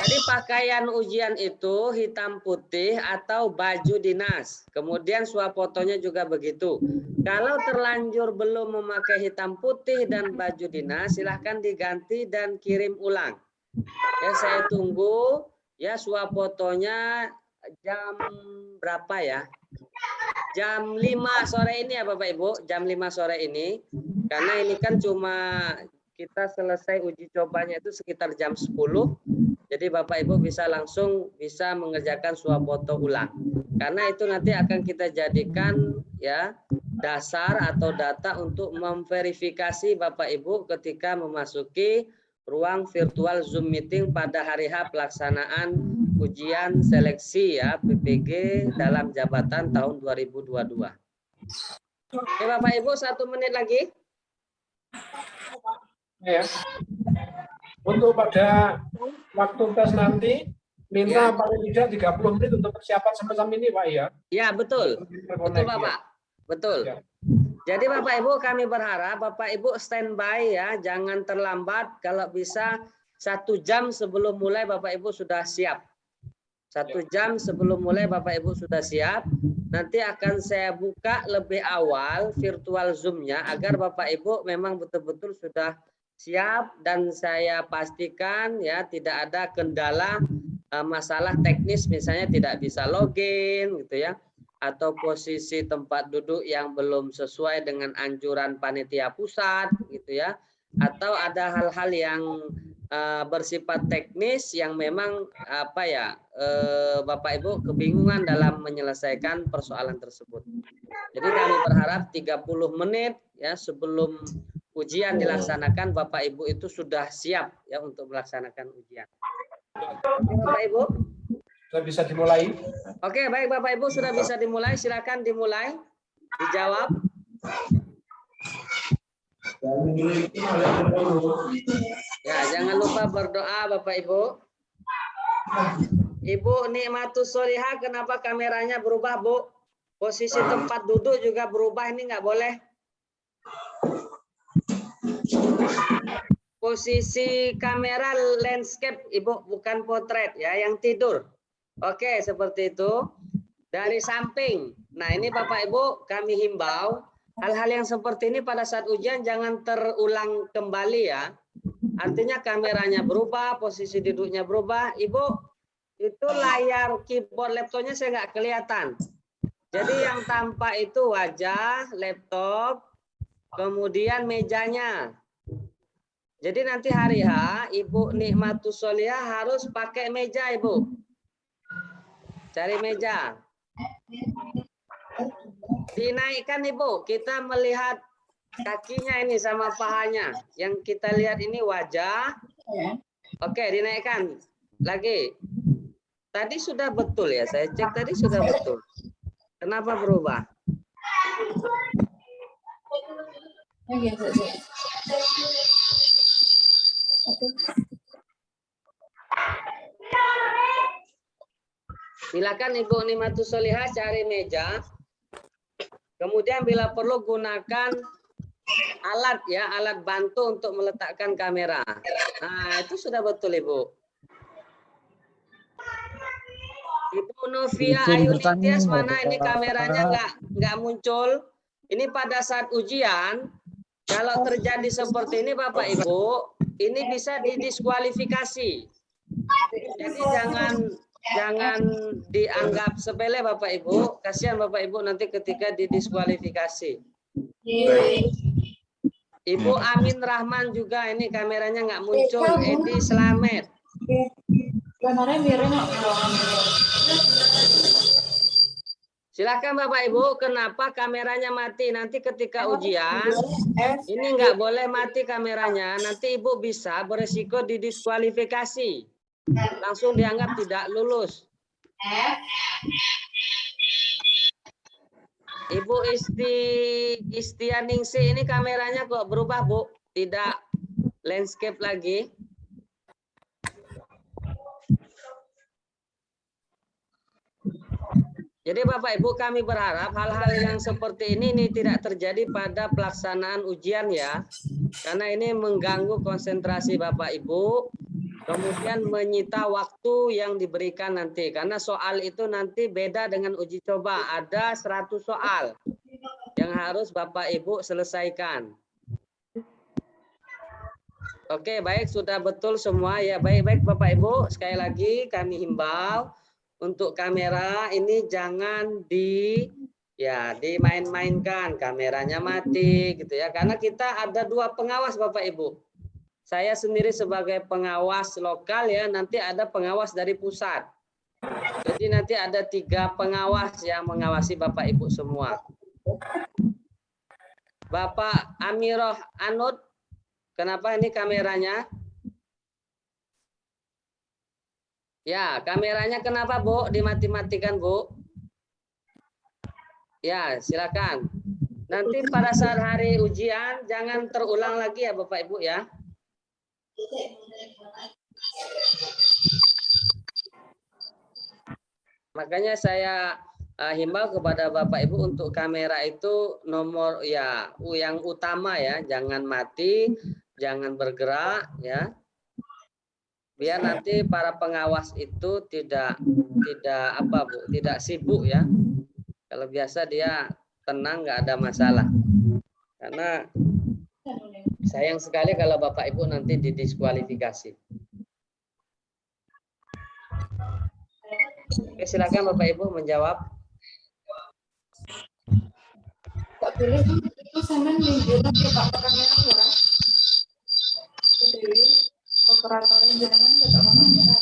Jadi pakaian ujian itu hitam putih atau baju dinas. Kemudian swafotonya juga begitu. Kalau terlanjur belum memakai hitam putih dan baju dinas, silahkan diganti dan kirim ulang. Ya, saya tunggu ya swafotonya jam berapa ya? Jam 5 sore ini ya Bapak Ibu, jam 5 sore ini. Karena ini kan cuma kita selesai uji cobanya itu sekitar jam 10. Jadi Bapak Ibu bisa langsung bisa mengerjakan swafoto ulang. Karena itu nanti akan kita jadikan ya dasar atau data untuk memverifikasi Bapak Ibu ketika memasuki ruang virtual Zoom meeting pada hari H pelaksanaan ujian seleksi ya PPG dalam jabatan tahun 2022. Oke Bapak Ibu, 1 menit lagi. Ya. Untuk pada waktu tes nanti minta paling tidak 30 menit untuk persiapan semacam ini Pak ya. Ya betul, betul Bapak, betul. Ya. Jadi Bapak Ibu kami berharap Bapak Ibu standby ya, jangan terlambat. Kalau bisa 1 jam sebelum mulai Bapak Ibu sudah siap. 1 jam sebelum mulai Bapak Ibu sudah siap. Nanti akan saya buka lebih awal virtual Zoom-nya agar Bapak Ibu memang betul-betul sudah siap dan saya pastikan ya tidak ada kendala masalah teknis misalnya tidak bisa login gitu ya atau posisi tempat duduk yang belum sesuai dengan anjuran panitia pusat gitu ya atau ada hal-hal yang bersifat teknis yang memang apa ya Bapak Ibu kebingungan dalam menyelesaikan persoalan tersebut. Jadi kami berharap 30 menit ya sebelum ujian dilaksanakan Bapak Ibu itu sudah siap ya untuk melaksanakan ujian. Oke Bapak Ibu. Sudah bisa dimulai. Oke, baik Bapak Ibu sudah bisa dimulai, silakan dimulai. Dijawab. Ya, jangan lupa berdoa Bapak Ibu. Ibu Nikmatus Solihah, kenapa kameranya berubah, Bu? Posisi tempat duduk juga berubah, ini nggak boleh. Posisi kamera landscape, Ibu, bukan potret ya, yang tidur. Oke, seperti itu. Dari samping. Nah, ini Bapak Ibu kami himbau hal-hal yang seperti ini pada saat ujian jangan terulang kembali ya. Artinya kameranya berubah, posisi duduknya berubah. Ibu, itu layar keyboard laptopnya saya nggak kelihatan. Jadi yang tampak itu wajah, laptop, kemudian mejanya. Jadi nanti hari H, Ibu Nikmatus Solihah harus pakai meja, Ibu. Cari meja. Dinaikkan Ibu, kita melihat kakinya ini sama pahanya. Yang kita lihat ini wajah. Oke, dinaikkan. Lagi. Tadi sudah betul ya, saya cek tadi sudah betul. Kenapa berubah? Oke, oke. Silakan Ibu Nimatus Solihah cari meja. Kemudian bila perlu gunakan alat ya, alat bantu untuk meletakkan kamera. Nah, itu sudah betul Ibu. Ibu Novia Ayunityas mana ini kameranya nggak muncul. Ini pada saat ujian, kalau terjadi seperti ini Bapak Ibu, ini bisa didiskualifikasi. Jadi jangan dianggap sepele Bapak Ibu. Kasihan Bapak Ibu nanti ketika didiskualifikasi. Ibu Amin Rahman juga ini kameranya nggak muncul. Edi Slamet. Silakan Bapak Ibu, kenapa kameranya mati? Nanti ketika ujian, ini nggak boleh mati kameranya. Nanti Ibu bisa beresiko didiskualifikasi. Langsung dianggap tidak lulus. Ibu Istianingsi ini kameranya kok berubah Bu? Tidak landscape lagi. Jadi Bapak Ibu kami berharap hal-hal yang seperti ini tidak terjadi pada pelaksanaan ujian ya. Karena ini mengganggu konsentrasi Bapak Ibu. Kemudian menyita waktu yang diberikan nanti. Karena soal itu nanti beda dengan uji coba. Ada 100 soal yang harus Bapak Ibu selesaikan. Oke, baik. Sudah betul semua. Ya, baik-baik Bapak Ibu. Sekali lagi kami himbau untuk kamera ini jangan dimain-mainkan. Kameranya mati gitu ya. Karena kita ada 2 pengawas Bapak Ibu. Saya sendiri sebagai pengawas lokal ya, nanti ada pengawas dari pusat. Jadi nanti ada 3 pengawas yang mengawasi Bapak Ibu semua. Bapak Amiroh Anud, kenapa ini kameranya? Ya, kameranya kenapa Bu? Dimati-matikan Bu. Ya, silakan. Nanti pada saat hari ujian jangan terulang lagi ya Bapak Ibu ya. Makanya saya himbau kepada Bapak Ibu untuk kamera itu nomor ya yang utama ya, jangan mati, jangan bergerak ya. Biar nanti para pengawas itu tidak sibuk ya. Kalau biasa dia tenang nggak ada masalah. Karena sayang sekali kalau Bapak Ibu nanti didiskualifikasi. Oke, silakan Bapak Ibu menjawab. Tak boleh itu sampean menunjukkan ke Pak kamera ya. Jadi operatornya jenengan ke Pak kamera.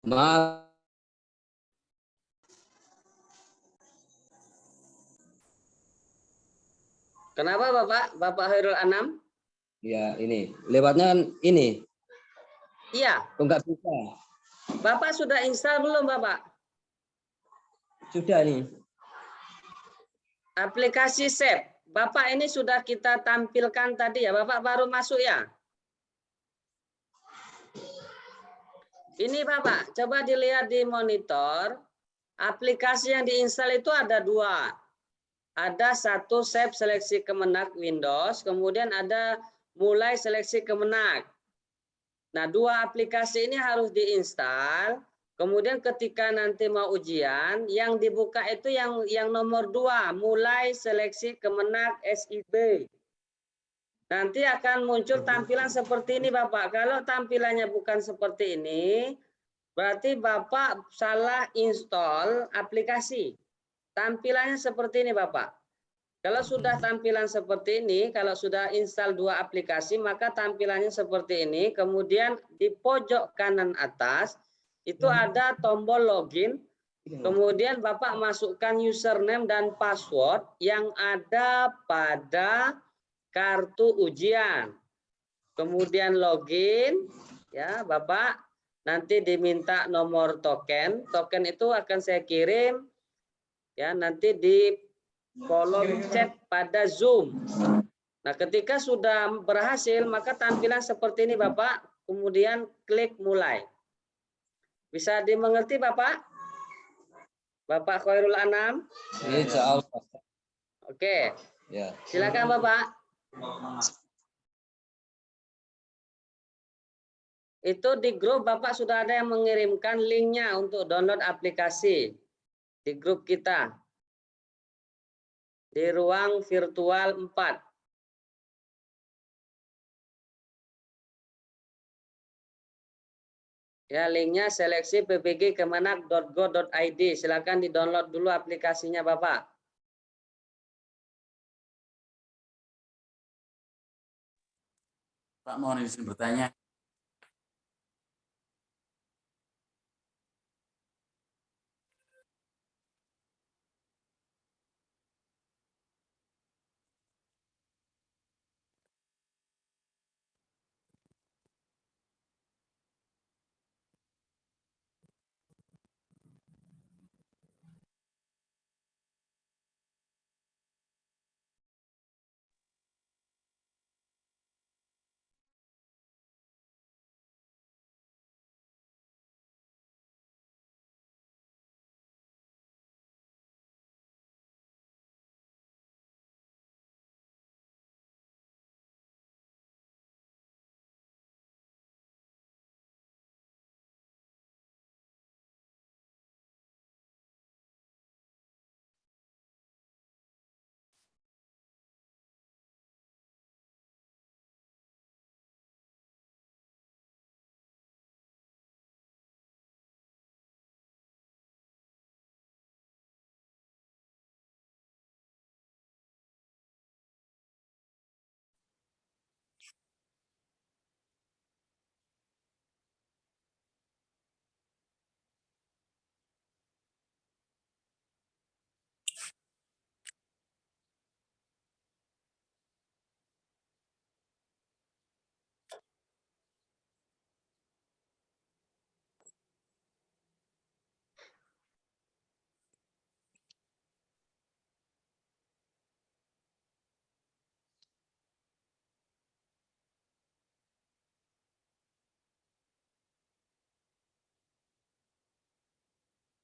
Maaf. Kenapa Bapak Hairul Anam? Ya ini lewatnya kan ini. Iya. Enggak bisa. Bapak sudah install belum Bapak? Sudah nih. Aplikasi SEP. Bapak ini sudah kita tampilkan tadi ya. Bapak baru masuk ya. Ini Bapak, coba dilihat di monitor. Aplikasi yang diinstal itu ada 2. Ada 1 SEP seleksi Kemenak Windows, kemudian ada mulai seleksi Kemenak. Nah, 2 aplikasi ini harus diinstal. Kemudian ketika nanti mau ujian, yang dibuka itu yang nomor 2, mulai seleksi Kemenak SIB. Nanti akan muncul tampilan seperti ini Bapak. Kalau tampilannya bukan seperti ini, berarti Bapak salah install aplikasi. Tampilannya seperti ini Bapak. Kalau sudah tampilan seperti ini, kalau sudah install 2 aplikasi, maka tampilannya seperti ini. Kemudian di pojok kanan atas, itu ada tombol login. Kemudian Bapak masukkan username dan password yang ada pada kartu ujian. Kemudian login, ya Bapak. nanti diminta nomor token. Token itu akan saya kirim ya nanti di kolom chat pada Zoom. Nah, ketika sudah berhasil, maka tampilan seperti ini, Bapak. Kemudian klik mulai. Bisa dimengerti, Bapak? Bapak Khairul Anam? Insya Allah. Oke. Ya. Silakan, Bapak. Itu di grup Bapak sudah ada yang mengirimkan linknya untuk download aplikasi di grup kita. Di ruang virtual 4. Ya, linknya seleksi ppg.kemenak.go.id. Silakan di-download dulu aplikasinya, Bapak. Pak, mohon izin bertanya.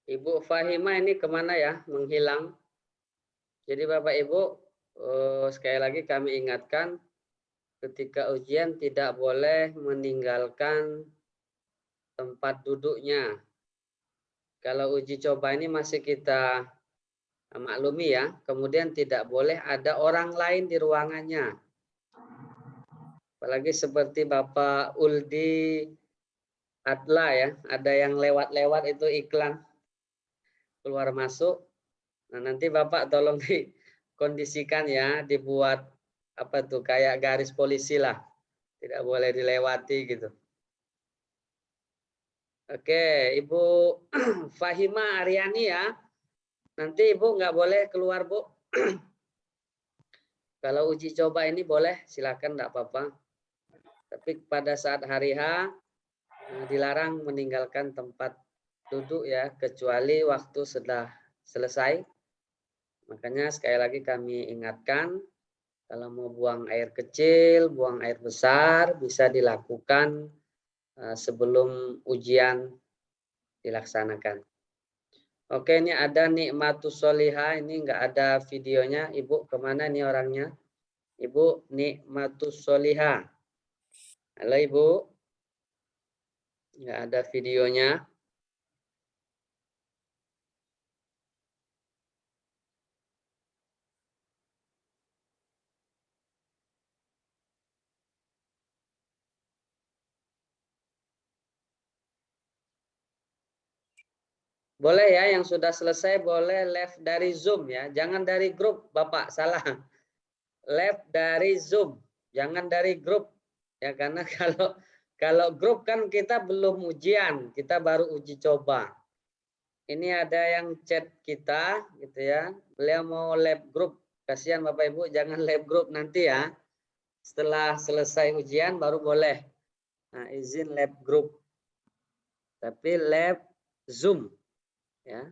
Ibu Fahima ini kemana ya? Menghilang. Jadi Bapak Ibu, sekali lagi kami ingatkan, ketika ujian tidak boleh meninggalkan tempat duduknya. Kalau uji coba ini masih kita maklumi ya, kemudian tidak boleh ada orang lain di ruangannya. Apalagi seperti Bapak Uldi Adla ya, ada yang lewat-lewat itu iklan keluar masuk. Nah, nanti Bapak tolong dikondisikan ya, dibuat apa tuh kayak garis polisi lah. Tidak boleh dilewati gitu. Oke, Ibu Fahima Aryani ya. Nanti Ibu nggak boleh keluar, Bu. Kalau uji coba ini boleh, silakan enggak apa-apa. Tapi pada saat hari H dilarang meninggalkan tempat duduk ya, kecuali waktu sudah selesai. Makanya sekali lagi kami ingatkan, kalau mau buang air kecil, buang air besar, bisa dilakukan sebelum ujian dilaksanakan. Oke, ini ada Nikmatus Soliha, ini enggak ada videonya. Ibu kemana nih orangnya? Ibu Nikmatus Soliha. Halo Ibu. Enggak ada videonya. Boleh ya, yang sudah selesai boleh live dari Zoom ya. Jangan dari grup, Bapak, salah. Live dari Zoom, jangan dari grup. Ya, karena kalau grup kan kita belum ujian, kita baru uji coba. Ini ada yang chat kita gitu ya. Beliau mau live grup. Kasihan Bapak Ibu, jangan live grup nanti ya. Setelah selesai ujian baru boleh. Nah, izin live grup. tapi lab Zoom ya.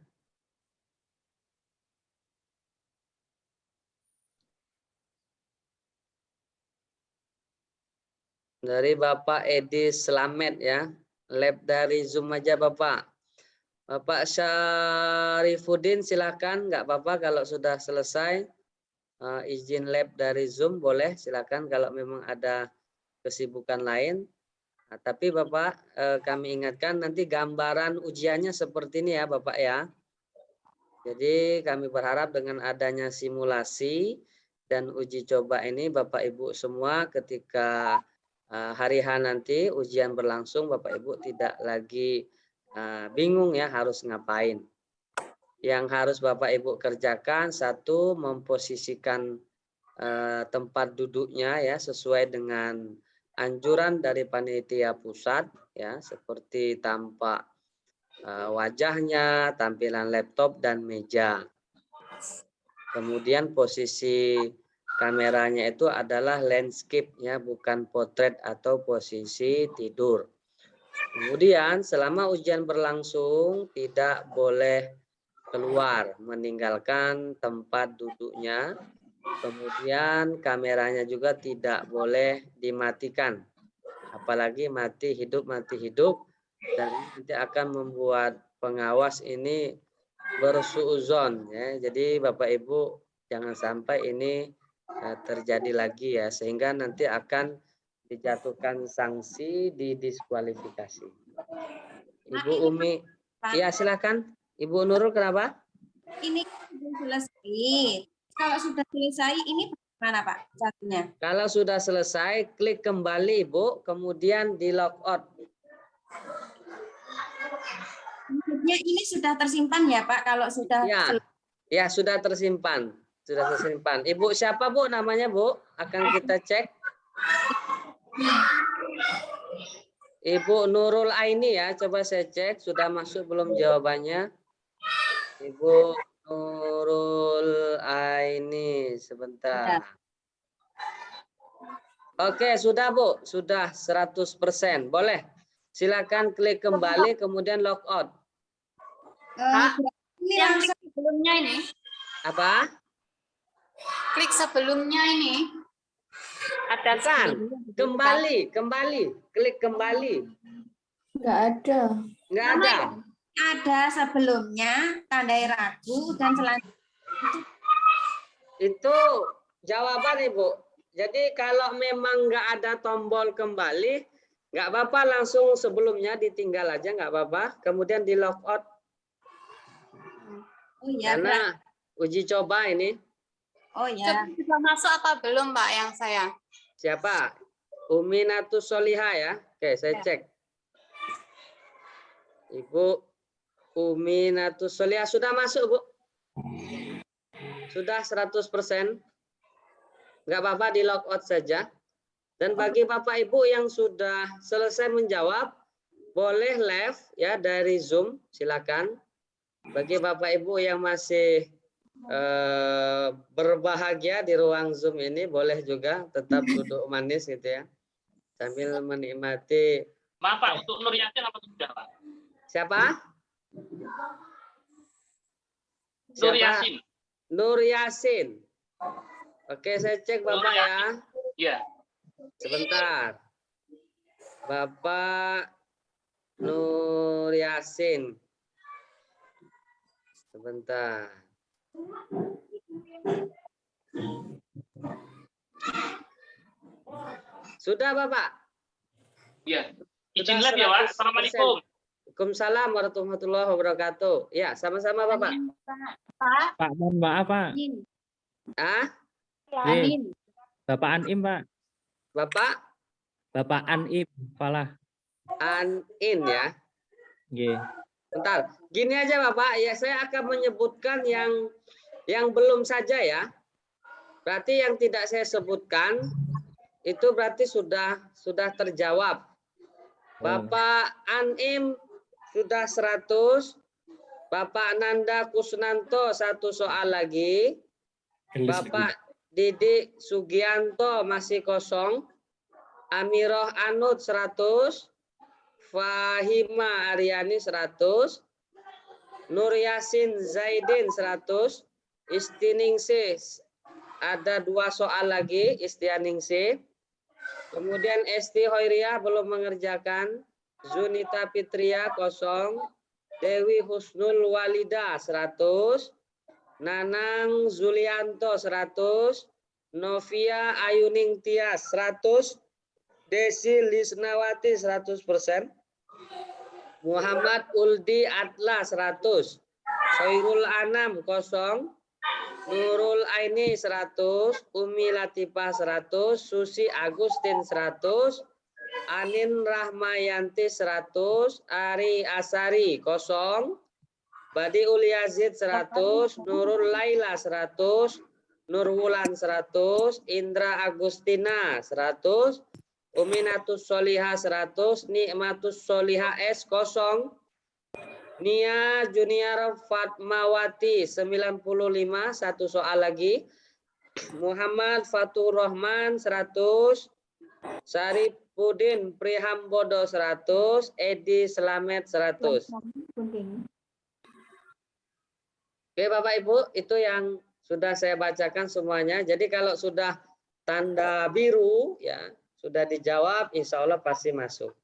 Dari Bapak Edi Slamet ya, lab dari Zoom aja Bapak. Bapak Syarifuddin silakan, nggak apa-apa kalau sudah selesai. Izin lab dari Zoom boleh, silakan kalau memang ada kesibukan lain. Nah, tapi Bapak kami ingatkan nanti gambaran ujiannya seperti ini ya Bapak ya. Jadi kami berharap dengan adanya simulasi dan uji coba ini Bapak Ibu semua ketika hari H nanti ujian berlangsung Bapak Ibu tidak lagi bingung ya harus ngapain. Yang harus Bapak Ibu kerjakan, satu, memposisikan tempat duduknya ya sesuai dengan anjuran dari panitia pusat ya, seperti tampak wajahnya, tampilan laptop dan meja. Kemudian posisi kameranya itu adalah landscape ya, bukan potret atau posisi tidur. Kemudian selama ujian berlangsung tidak boleh keluar, meninggalkan tempat duduknya. Kemudian kameranya juga tidak boleh dimatikan. Apalagi mati hidup dan nanti akan membuat pengawas ini bersuuzon ya. Jadi Bapak Ibu jangan sampai ini terjadi lagi ya, sehingga nanti akan dijatuhkan sanksi, didiskualifikasi. Ibu Umi, ya silakan. Ibu Nurul kenapa? Ini sudah selesai. Kalau sudah selesai ini bagaimana Pak caranya? Kalau sudah selesai, klik kembali Ibu, kemudian di logout. Maksudnya ini sudah tersimpan ya Pak? Kalau sudah ya sudah tersimpan. Sudah tersimpan. Ibu siapa Bu namanya Bu? Akan kita cek. Ibu Nurul Aini ya, coba saya cek sudah masuk belum jawabannya. Ibu Nurul Aini sebentar. Oke, sudah Bu, sudah 100%. Boleh. Silakan klik kembali kemudian logout. Kak, yang klik sebelumnya ini. Apa? Klik sebelumnya ini. Ada kan? Kembali, klik kembali. Enggak ada. Enggak ada. Ada sebelumnya, tandai ragu, dan selanjutnya. Itu jawaban Ibu. Jadi kalau memang enggak ada tombol kembali, enggak apa-apa, langsung sebelumnya ditinggal aja, enggak apa-apa. Kemudian di logout. Oh ya, karena uji coba ini. Oh ya. Sudah masuk apa belum Pak yang saya? Siapa? Uminatus Soliha ya. Oke, saya cek. Ibu Uminatus Soliha sudah masuk, Bu? Sudah 100%? Enggak apa-apa, di logout saja. Dan bagi Bapak Ibu yang sudah selesai menjawab, boleh live ya dari Zoom, silakan. Bagi Bapak Ibu yang masih berbahagia di ruang Zoom ini, boleh juga tetap duduk manis gitu ya, sambil menikmati. Maaf Pak, untuk Nur Yasin apa sudah Pak? Siapa? Nur Yasin. Nur Yasin. Oke, saya cek Bapak ya. Iya. Sebentar. Bapak Nur Yasin. Sebentar. Sudah Bapak? Iya. Izin live ya Pak. Assalamualaikum. Waalaikumsalam warahmatullahi wabarakatuh. Ya, sama-sama Bapak. Pak, mohon maaf Pak. Ah? Anim. Bapak Anim Pak. Bapak Anim, Falah. Anin ya. Nggih. Bentar, gini aja Bapak, ya saya akan menyebutkan yang belum saja ya. Berarti yang tidak saya sebutkan itu berarti sudah terjawab. Bapak Anim sudah 100. Bapak Nanda Kusnanto 1 soal lagi. Bapak Didik Sugianto masih kosong. Amiroh Anud 100. Fahima Aryani 100. Nur Yasin Zaidin 100. Istiningsih ada 2 soal lagi Istianingsih. Kemudian Esti Hoiriah belum mengerjakan. Zunita Fitria 0. Dewi Husnul Walida 100. Nanang Zulianto 100. Novia Ayuning Tias 100. Desi Lisnawati 100%. Muhammad Uldi Atla 100. Soirul Anam 0. Nurul Aini 100, Umi Latifah 100, Susi Agustin 100, Anin Rahmayanti 100, Ari Asari 0, Badiul Yazid 100, Nurul Laila 100, Nurwulan 100, Indra Agustina 100, Uminatus Soliha 100, Nikmatus Soliha S 0, Nia Junior Fatmawati 95, 1 soal lagi. Muhammad Fatur Rahman 100, Saripudin Prihambodo 100, Edi Slamet 100. Oke Bapak Ibu, itu yang sudah saya bacakan semuanya. Jadi kalau sudah tanda biru ya sudah dijawab, insya Allah pasti masuk.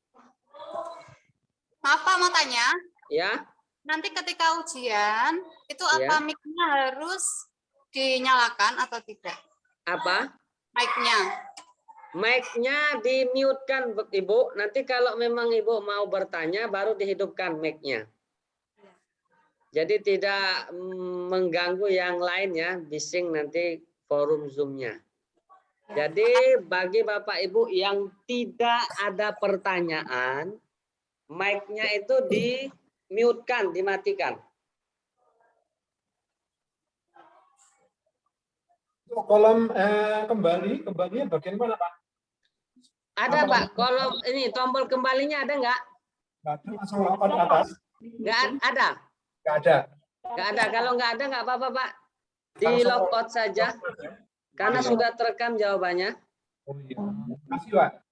Maaf Pak, mau tanya. Ya. Nanti ketika ujian, itu apa Ya. mic-nya harus dinyalakan atau tidak? Apa? Mic-nya. Mic-nya di-mute-kan Ibu. Nanti kalau memang Ibu mau bertanya baru dihidupkan mic-nya. Jadi tidak mengganggu yang lain ya, bising nanti forum Zoom-nya. Jadi bagi Bapak Ibu yang tidak ada pertanyaan, mic-nya itu di-mute-kan, dimatikan. Kolom kembalinya bagian mana Pak? Ada Pak, kolom ini tombol kembalinya ada nggak? Nggak ada, langsung lompat ke atas. Nggak ada. Nggak ada. Nggak ada. Kalau nggak ada nggak apa-apa Pak. Di logout saja. Karena sudah terekam jawabannya. Oh iya. Makasih Pak.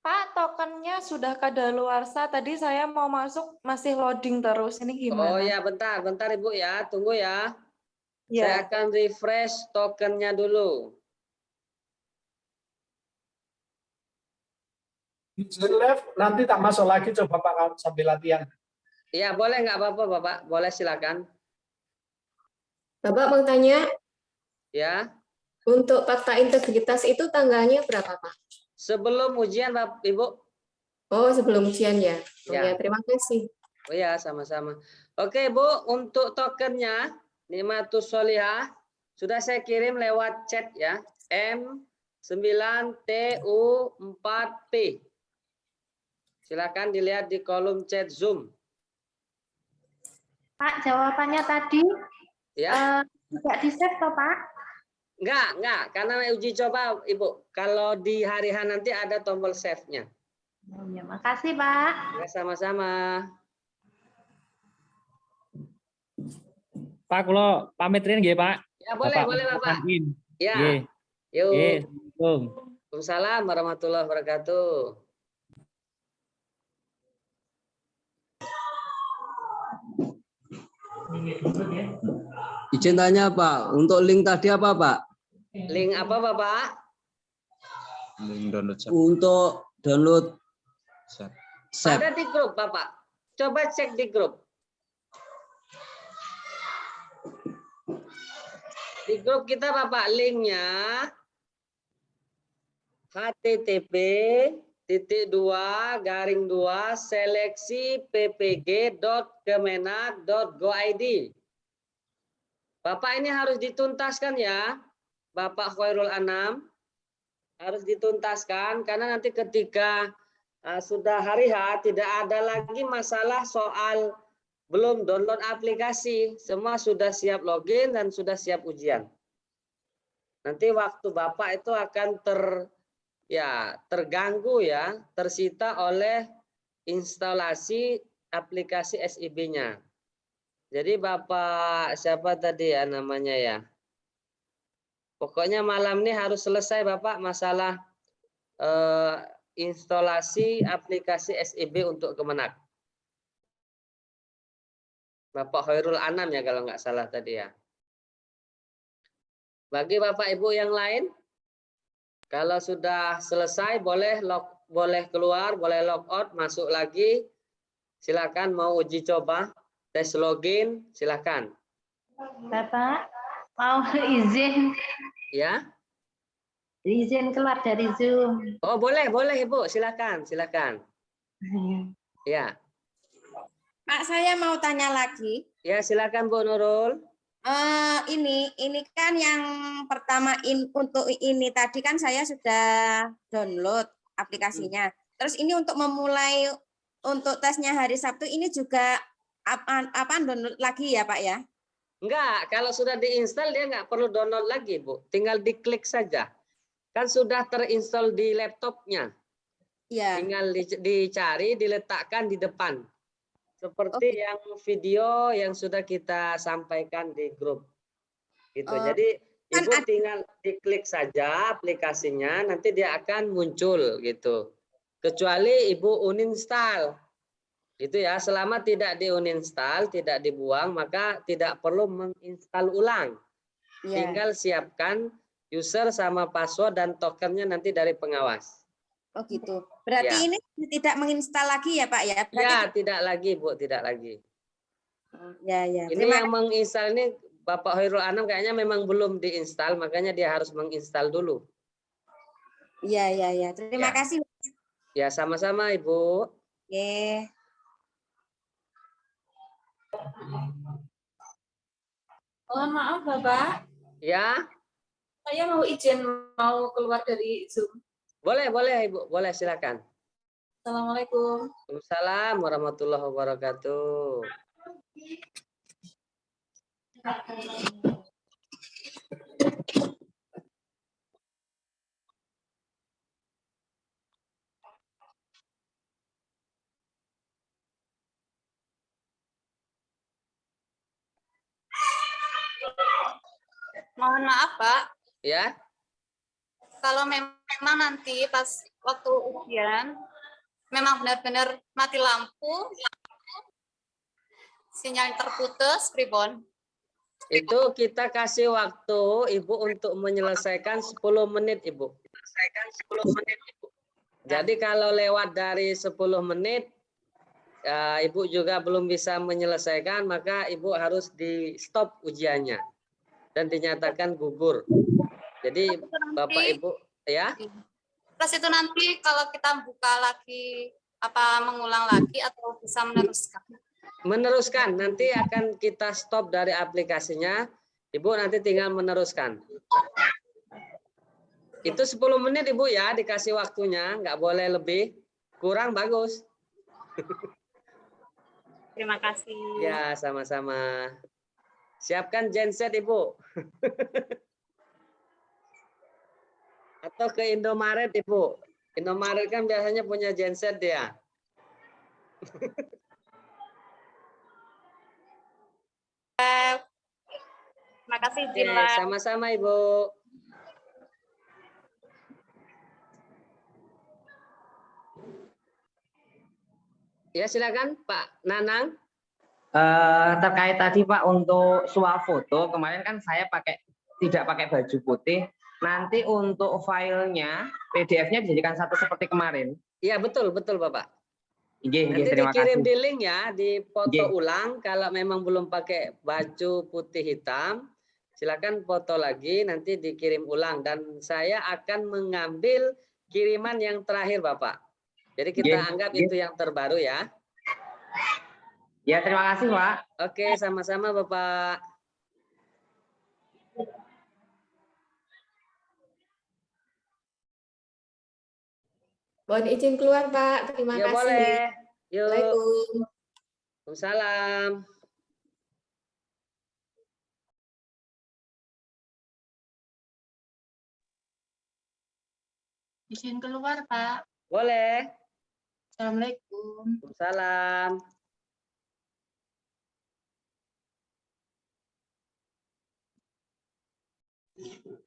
Pak, tokennya sudah kadaluarsa. Tadi saya mau masuk masih loading terus. Ini gimana? Oh ya, bentar Ibu ya, tunggu ya. Ya. Saya akan refresh tokennya dulu. Izin live, nanti tak masuk lagi, coba Pak sambil latihan. Iya, boleh nggak apa-apa Bapak? Boleh silakan. Bapak mau tanya, Ya. untuk fakta integritas itu tanggalnya berapa Pak? Sebelum ujian Bapak Ibu. Oh, sebelum ujian ya. Oh, Ya. ya, terima kasih. Oh ya, sama-sama. Oke Bu, untuk tokennya Nikmatus Solihah sudah saya kirim lewat chat ya. M9TU4P. Silakan dilihat di kolom chat Zoom. Pak, jawabannya tadi Ya. tidak di-save toh, Pak? Enggak, karena uji coba Ibu. Kalau di hari H nanti ada tombol save-nya. Oh, ya, makasih, Pak. Ya, sama-sama. Pak, kalau pamit rin nggih, Pak. Ya, boleh Bapak. Ya. Nggih. Yuk. Nggih. Assalamualaikum. Waalaikumsalam warahmatullahi wabarakatuh. Izin tanya Pak, untuk link tadi apa Pak? Link apa Bapak? Link download Untuk download SEP. Ada di grup Bapak. Coba cek di grup. Di grup kita Bapak linknya http://seleksi.ppg.kemenak.go.id. Bapak ini harus dituntaskan ya, Bapak Khairul Anam. Harus dituntaskan karena nanti ketika sudah hari H tidak ada lagi masalah soal belum download aplikasi. Semua sudah siap login dan sudah siap ujian. Nanti waktu Bapak itu akan terganggu ya, tersita oleh instalasi aplikasi SIB-nya. Jadi Bapak siapa tadi ya namanya ya? Pokoknya malam ini harus selesai Bapak masalah instalasi aplikasi SIB untuk Kemenak. Bapak Khairul Anam ya kalau nggak salah tadi ya. Bagi Bapak Ibu yang lain, kalau sudah selesai boleh keluar, boleh logout, masuk lagi. Silakan mau uji coba, tes login, silakan. Bapak, mau izin keluar dari Zoom. Oh boleh Ibu, silakan. Ya. Pak, saya mau tanya lagi. Ya silakan Bu Nurul. Ini kan yang pertama untuk ini tadi kan saya sudah download aplikasinya. Terus ini untuk memulai untuk tesnya hari Sabtu ini juga apa download lagi ya Pak ya? Enggak, kalau sudah diinstal dia nggak perlu download lagi Bu. Tinggal diklik saja. Kan sudah terinstall di laptopnya. Iya. Tinggal dicari, diletakkan di depan. Seperti yang video yang sudah kita sampaikan di grup. Gitu. Jadi kan Ibu tinggal diklik saja aplikasinya, nanti dia akan muncul gitu. Kecuali Ibu uninstall. Itu ya, selama tidak diuninstall, tidak dibuang, maka tidak perlu menginstal ulang. Tinggal siapkan user sama password dan tokennya nanti dari pengawas. Oh gitu. Berarti ini tidak menginstal lagi ya Pak ya? Ya, tidak lagi Bu, tidak lagi. Ya. Ini yang menginstal ini Bapak Khairul Anam kayaknya memang belum diinstal, makanya dia harus menginstal dulu. Iya. Terima kasih. Ya, sama-sama Ibu. Oke. Mohon maaf Bapak. Ya. Saya mau izin mau keluar dari Zoom. Boleh Ibu, boleh silakan. Assalamualaikum. Waalaikumsalam warahmatullahi wabarakatuh. Mohon maaf, Pak. Ya. Kalau memang nanti pas waktu ujian, memang benar-benar mati lampu, sinyal terputus, pribon. Itu kita kasih waktu Ibu untuk menyelesaikan 10 menit Ibu. Jadi kalau lewat dari 10 menit, Ibu juga belum bisa menyelesaikan, maka Ibu harus di stop ujiannya dan dinyatakan gugur. Jadi Bapak Ibu ya. Terus itu nanti kalau kita buka lagi, apa mengulang lagi atau bisa meneruskan? Meneruskan, nanti akan kita stop dari aplikasinya. Ibu nanti tinggal meneruskan. Itu 10 menit Ibu ya, dikasih waktunya, nggak boleh lebih. Kurang bagus. Terima kasih. Ya, sama-sama. Siapkan genset Ibu. Atau ke Indomaret Ibu. Indomaret kan biasanya punya genset dia. Terima kasih Jila. Sama-sama Ibu. Ya silakan Pak Nanang. Terkait tadi Pak untuk swafoto, kemarin kan saya tidak pakai baju putih. Nanti untuk filenya, PDF-nya dijadikan satu seperti kemarin. Iya betul Bapak. Nanti Terima dikirim kasih. di link ya, dipoto ulang. Kalau memang belum pakai baju putih hitam, silakan foto lagi, nanti dikirim ulang. Dan saya akan mengambil kiriman yang terakhir Bapak. Jadi kita anggap itu yang terbaru ya. Ya terima kasih Pak. Oke sama-sama Bapak. Mohon izin keluar, Pak. Terima Ya kasih. boleh. Yuk. Assalamualaikum. Waalaikumsalam. Izin keluar, Pak. Boleh. Assalamualaikum. Waalaikumsalam.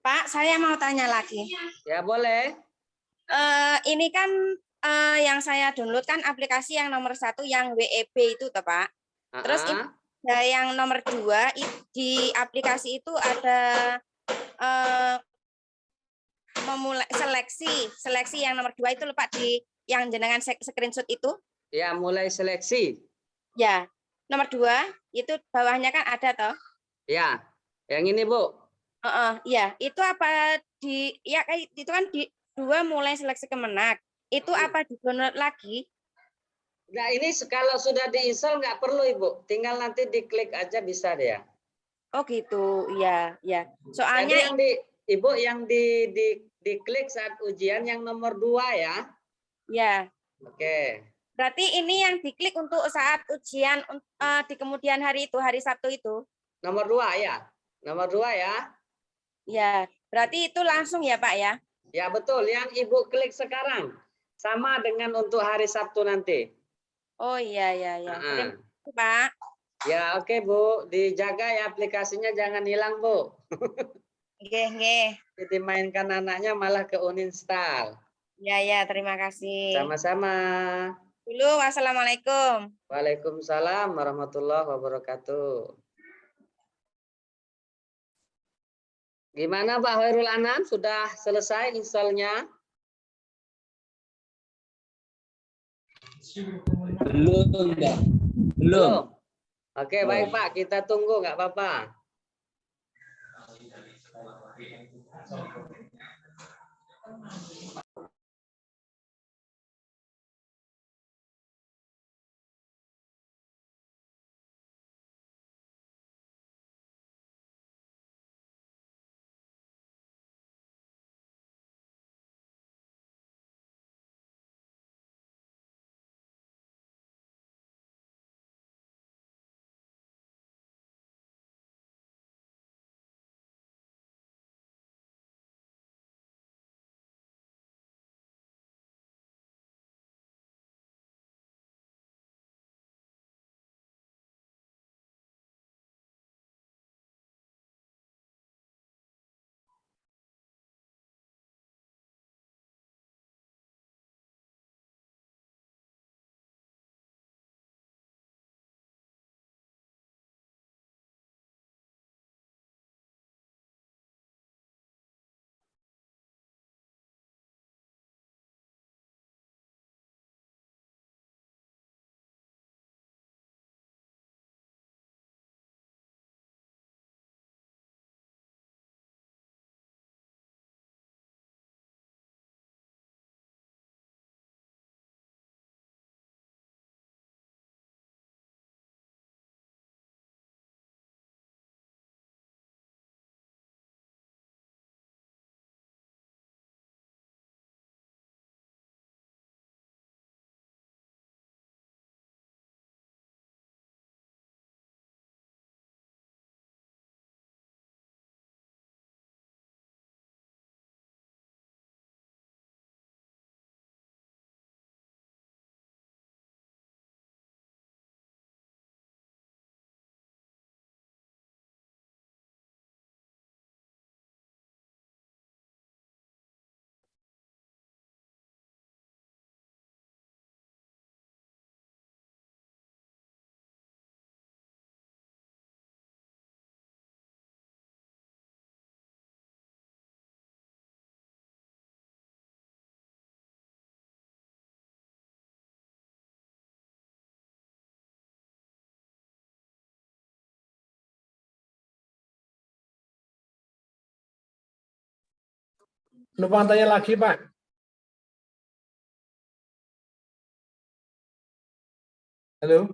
Pak, saya mau tanya lagi. Ya boleh. Ini kan yang saya download kan aplikasi yang nomor 1 yang WEB itu toh Pak. Terus ini yang nomor 2 di aplikasi itu ada memulai seleksi yang nomor 2 itu lupa di yang jenengan screenshot itu. Ya, mulai seleksi. Ya, nomor 2 itu bawahnya kan ada toh. Ya, yang ini Bu. Ya, itu apa itu kan di 2 mulai seleksi Kemenak. Itu apa di-download lagi? Nah, ini kalau sudah diinstal nggak perlu Ibu, tinggal nanti diklik aja bisa dia. Oh gitu, iya, ya. Soalnya yang Ibu yang diklik saat ujian yang nomor 2 ya? Ya. Oke. Berarti ini yang diklik untuk saat ujian di kemudian hari itu, hari Sabtu itu? Nomor 2 ya? Nomor 2 ya? Ya, berarti itu langsung ya Pak ya? Ya betul, yang Ibu klik sekarang. Sama dengan untuk hari Sabtu nanti. Oh iya, ya. Terima kasih Pak. Ya oke Bu, dijaga ya aplikasinya jangan hilang Bu. Nggih. Dimainkan anaknya malah ke uninstall. Ya, terima kasih. Sama-sama. Dulu, wassalamualaikum. Waalaikumsalam warahmatullahi wabarakatuh. Gimana Pak Hoirul Anam, sudah selesai installnya? Belum, Mbak. Belum. Oke, baik Pak, kita tunggu nggak apa-apa. Lupa tanya lagi, Pak. Halo?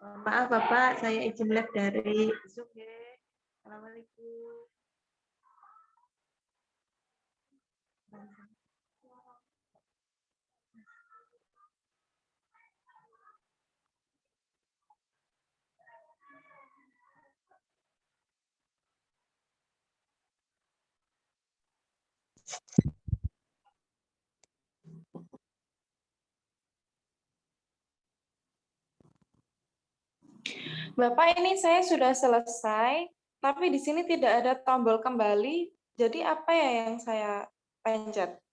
Maaf Bapak, saya izin live dari Zoom ya. Assalamualaikum. Bapak, ini saya sudah selesai, tapi di sini tidak ada tombol kembali. Jadi apa ya yang saya pencet?